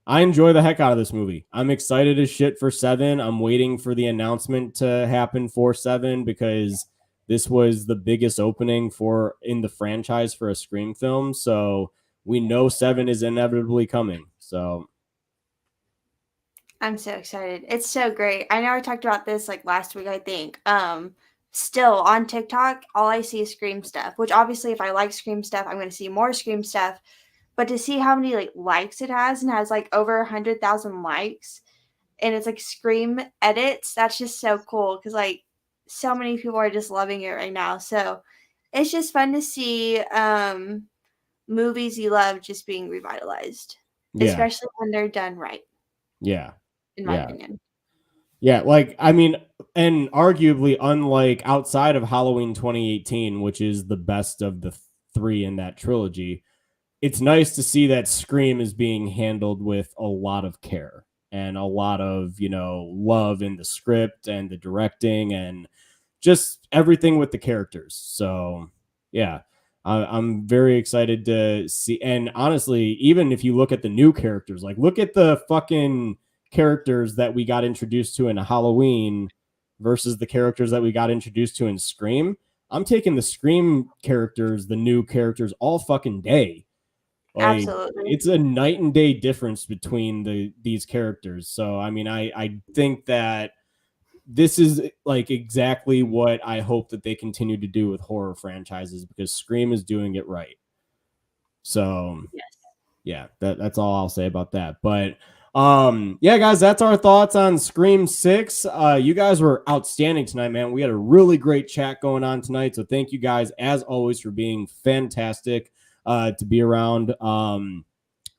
I enjoy the heck out of this movie. I'm excited as shit for 7. I'm waiting for the announcement to happen for 7 because this was the biggest opening in the franchise for a Scream film. So we know 7 is inevitably coming. So I'm so excited. It's so great. I know I talked about this like last week, I think. Still on TikTok, all I see is Scream stuff, which obviously if I like Scream stuff, I'm going to see more Scream stuff. But to see how many like likes it has and has like over 100,000 likes and it's like Scream edits, that's just so cool because like so many people are just loving it right now. So it's just fun to see movies you love just being revitalized, especially when they're done right. Yeah. In my opinion. Yeah, like I mean, and arguably unlike outside of Halloween 2018, which is the best of the 3 in that trilogy, it's nice to see that Scream is being handled with a lot of care and a lot of, you know, love in the script and the directing and just everything with the characters. So yeah, I'm very excited to see. And honestly, even if you look at the new characters, like look at the fucking characters that we got introduced to in Halloween versus the characters that we got introduced to in Scream. I'm taking the Scream characters, the new characters, all fucking day. Like, absolutely. It's a night and day difference between these characters. So I mean, I think that this is like exactly what I hope that they continue to do with horror franchises because Scream is doing it right. So yes. Yeah, that's all I'll say about that. But yeah, guys, that's our thoughts on Scream 6. You guys were outstanding tonight, man. We had a really great chat going on tonight. So thank you guys, as always, for being fantastic to be around.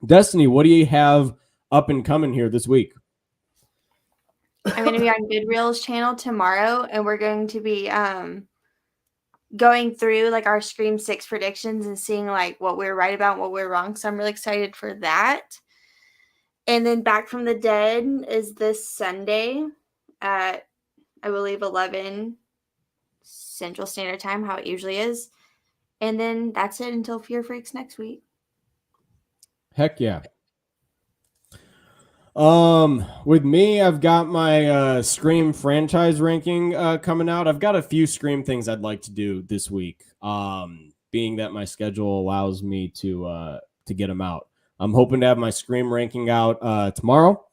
Destiny, what do you have up and coming here this week? I'm going to be on Good Reels channel tomorrow, and we're going to be going through like our Scream 6 predictions and seeing like what we're right about and what we're wrong. So I'm really excited for that. And then Back from the Dead is this Sunday at, I believe, 11 Central Standard Time, how it usually is. And then that's it until Fear Freaks next week. Heck yeah. With me, I've got my Scream franchise ranking coming out. I've got a few Scream things I'd like to do this week. Being that my schedule allows me to get them out. I'm hoping to have my Scream ranking out tomorrow.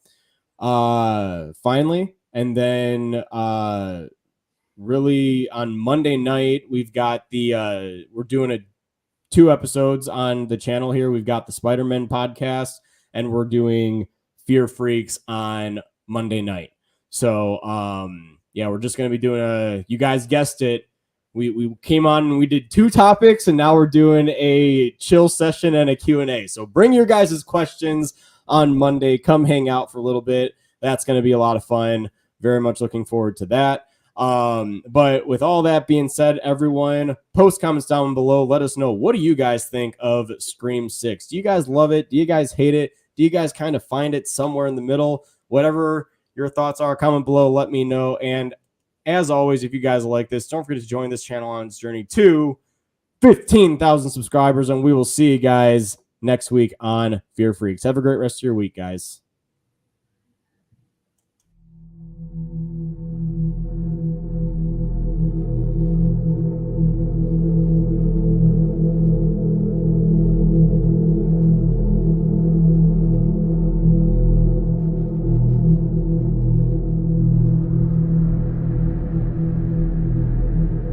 Finally, and then really on Monday night we've got we're doing 2 episodes on the channel here. We've got the Spider-Man podcast, and we're doing Fear Freaks on Monday night. So yeah, we're just gonna be doing you guys guessed it. We came on and we did 2 topics, and now we're doing a chill session and a Q&A. So bring your guys' questions on Monday. Come hang out for a little bit. That's going to be a lot of fun. Very much looking forward to that. But with all that being said, everyone, post comments down below. Let us know, what do you guys think of Scream 6? Do you guys love it? Do you guys hate it? Do you guys kind of find it somewhere in the middle? Whatever your thoughts are, comment below. Let me know. And as always, if you guys like this, don't forget to join this channel on its journey to 15,000 subscribers. And we will see you guys next week on Fear Freaks. Have a great rest of your week, guys.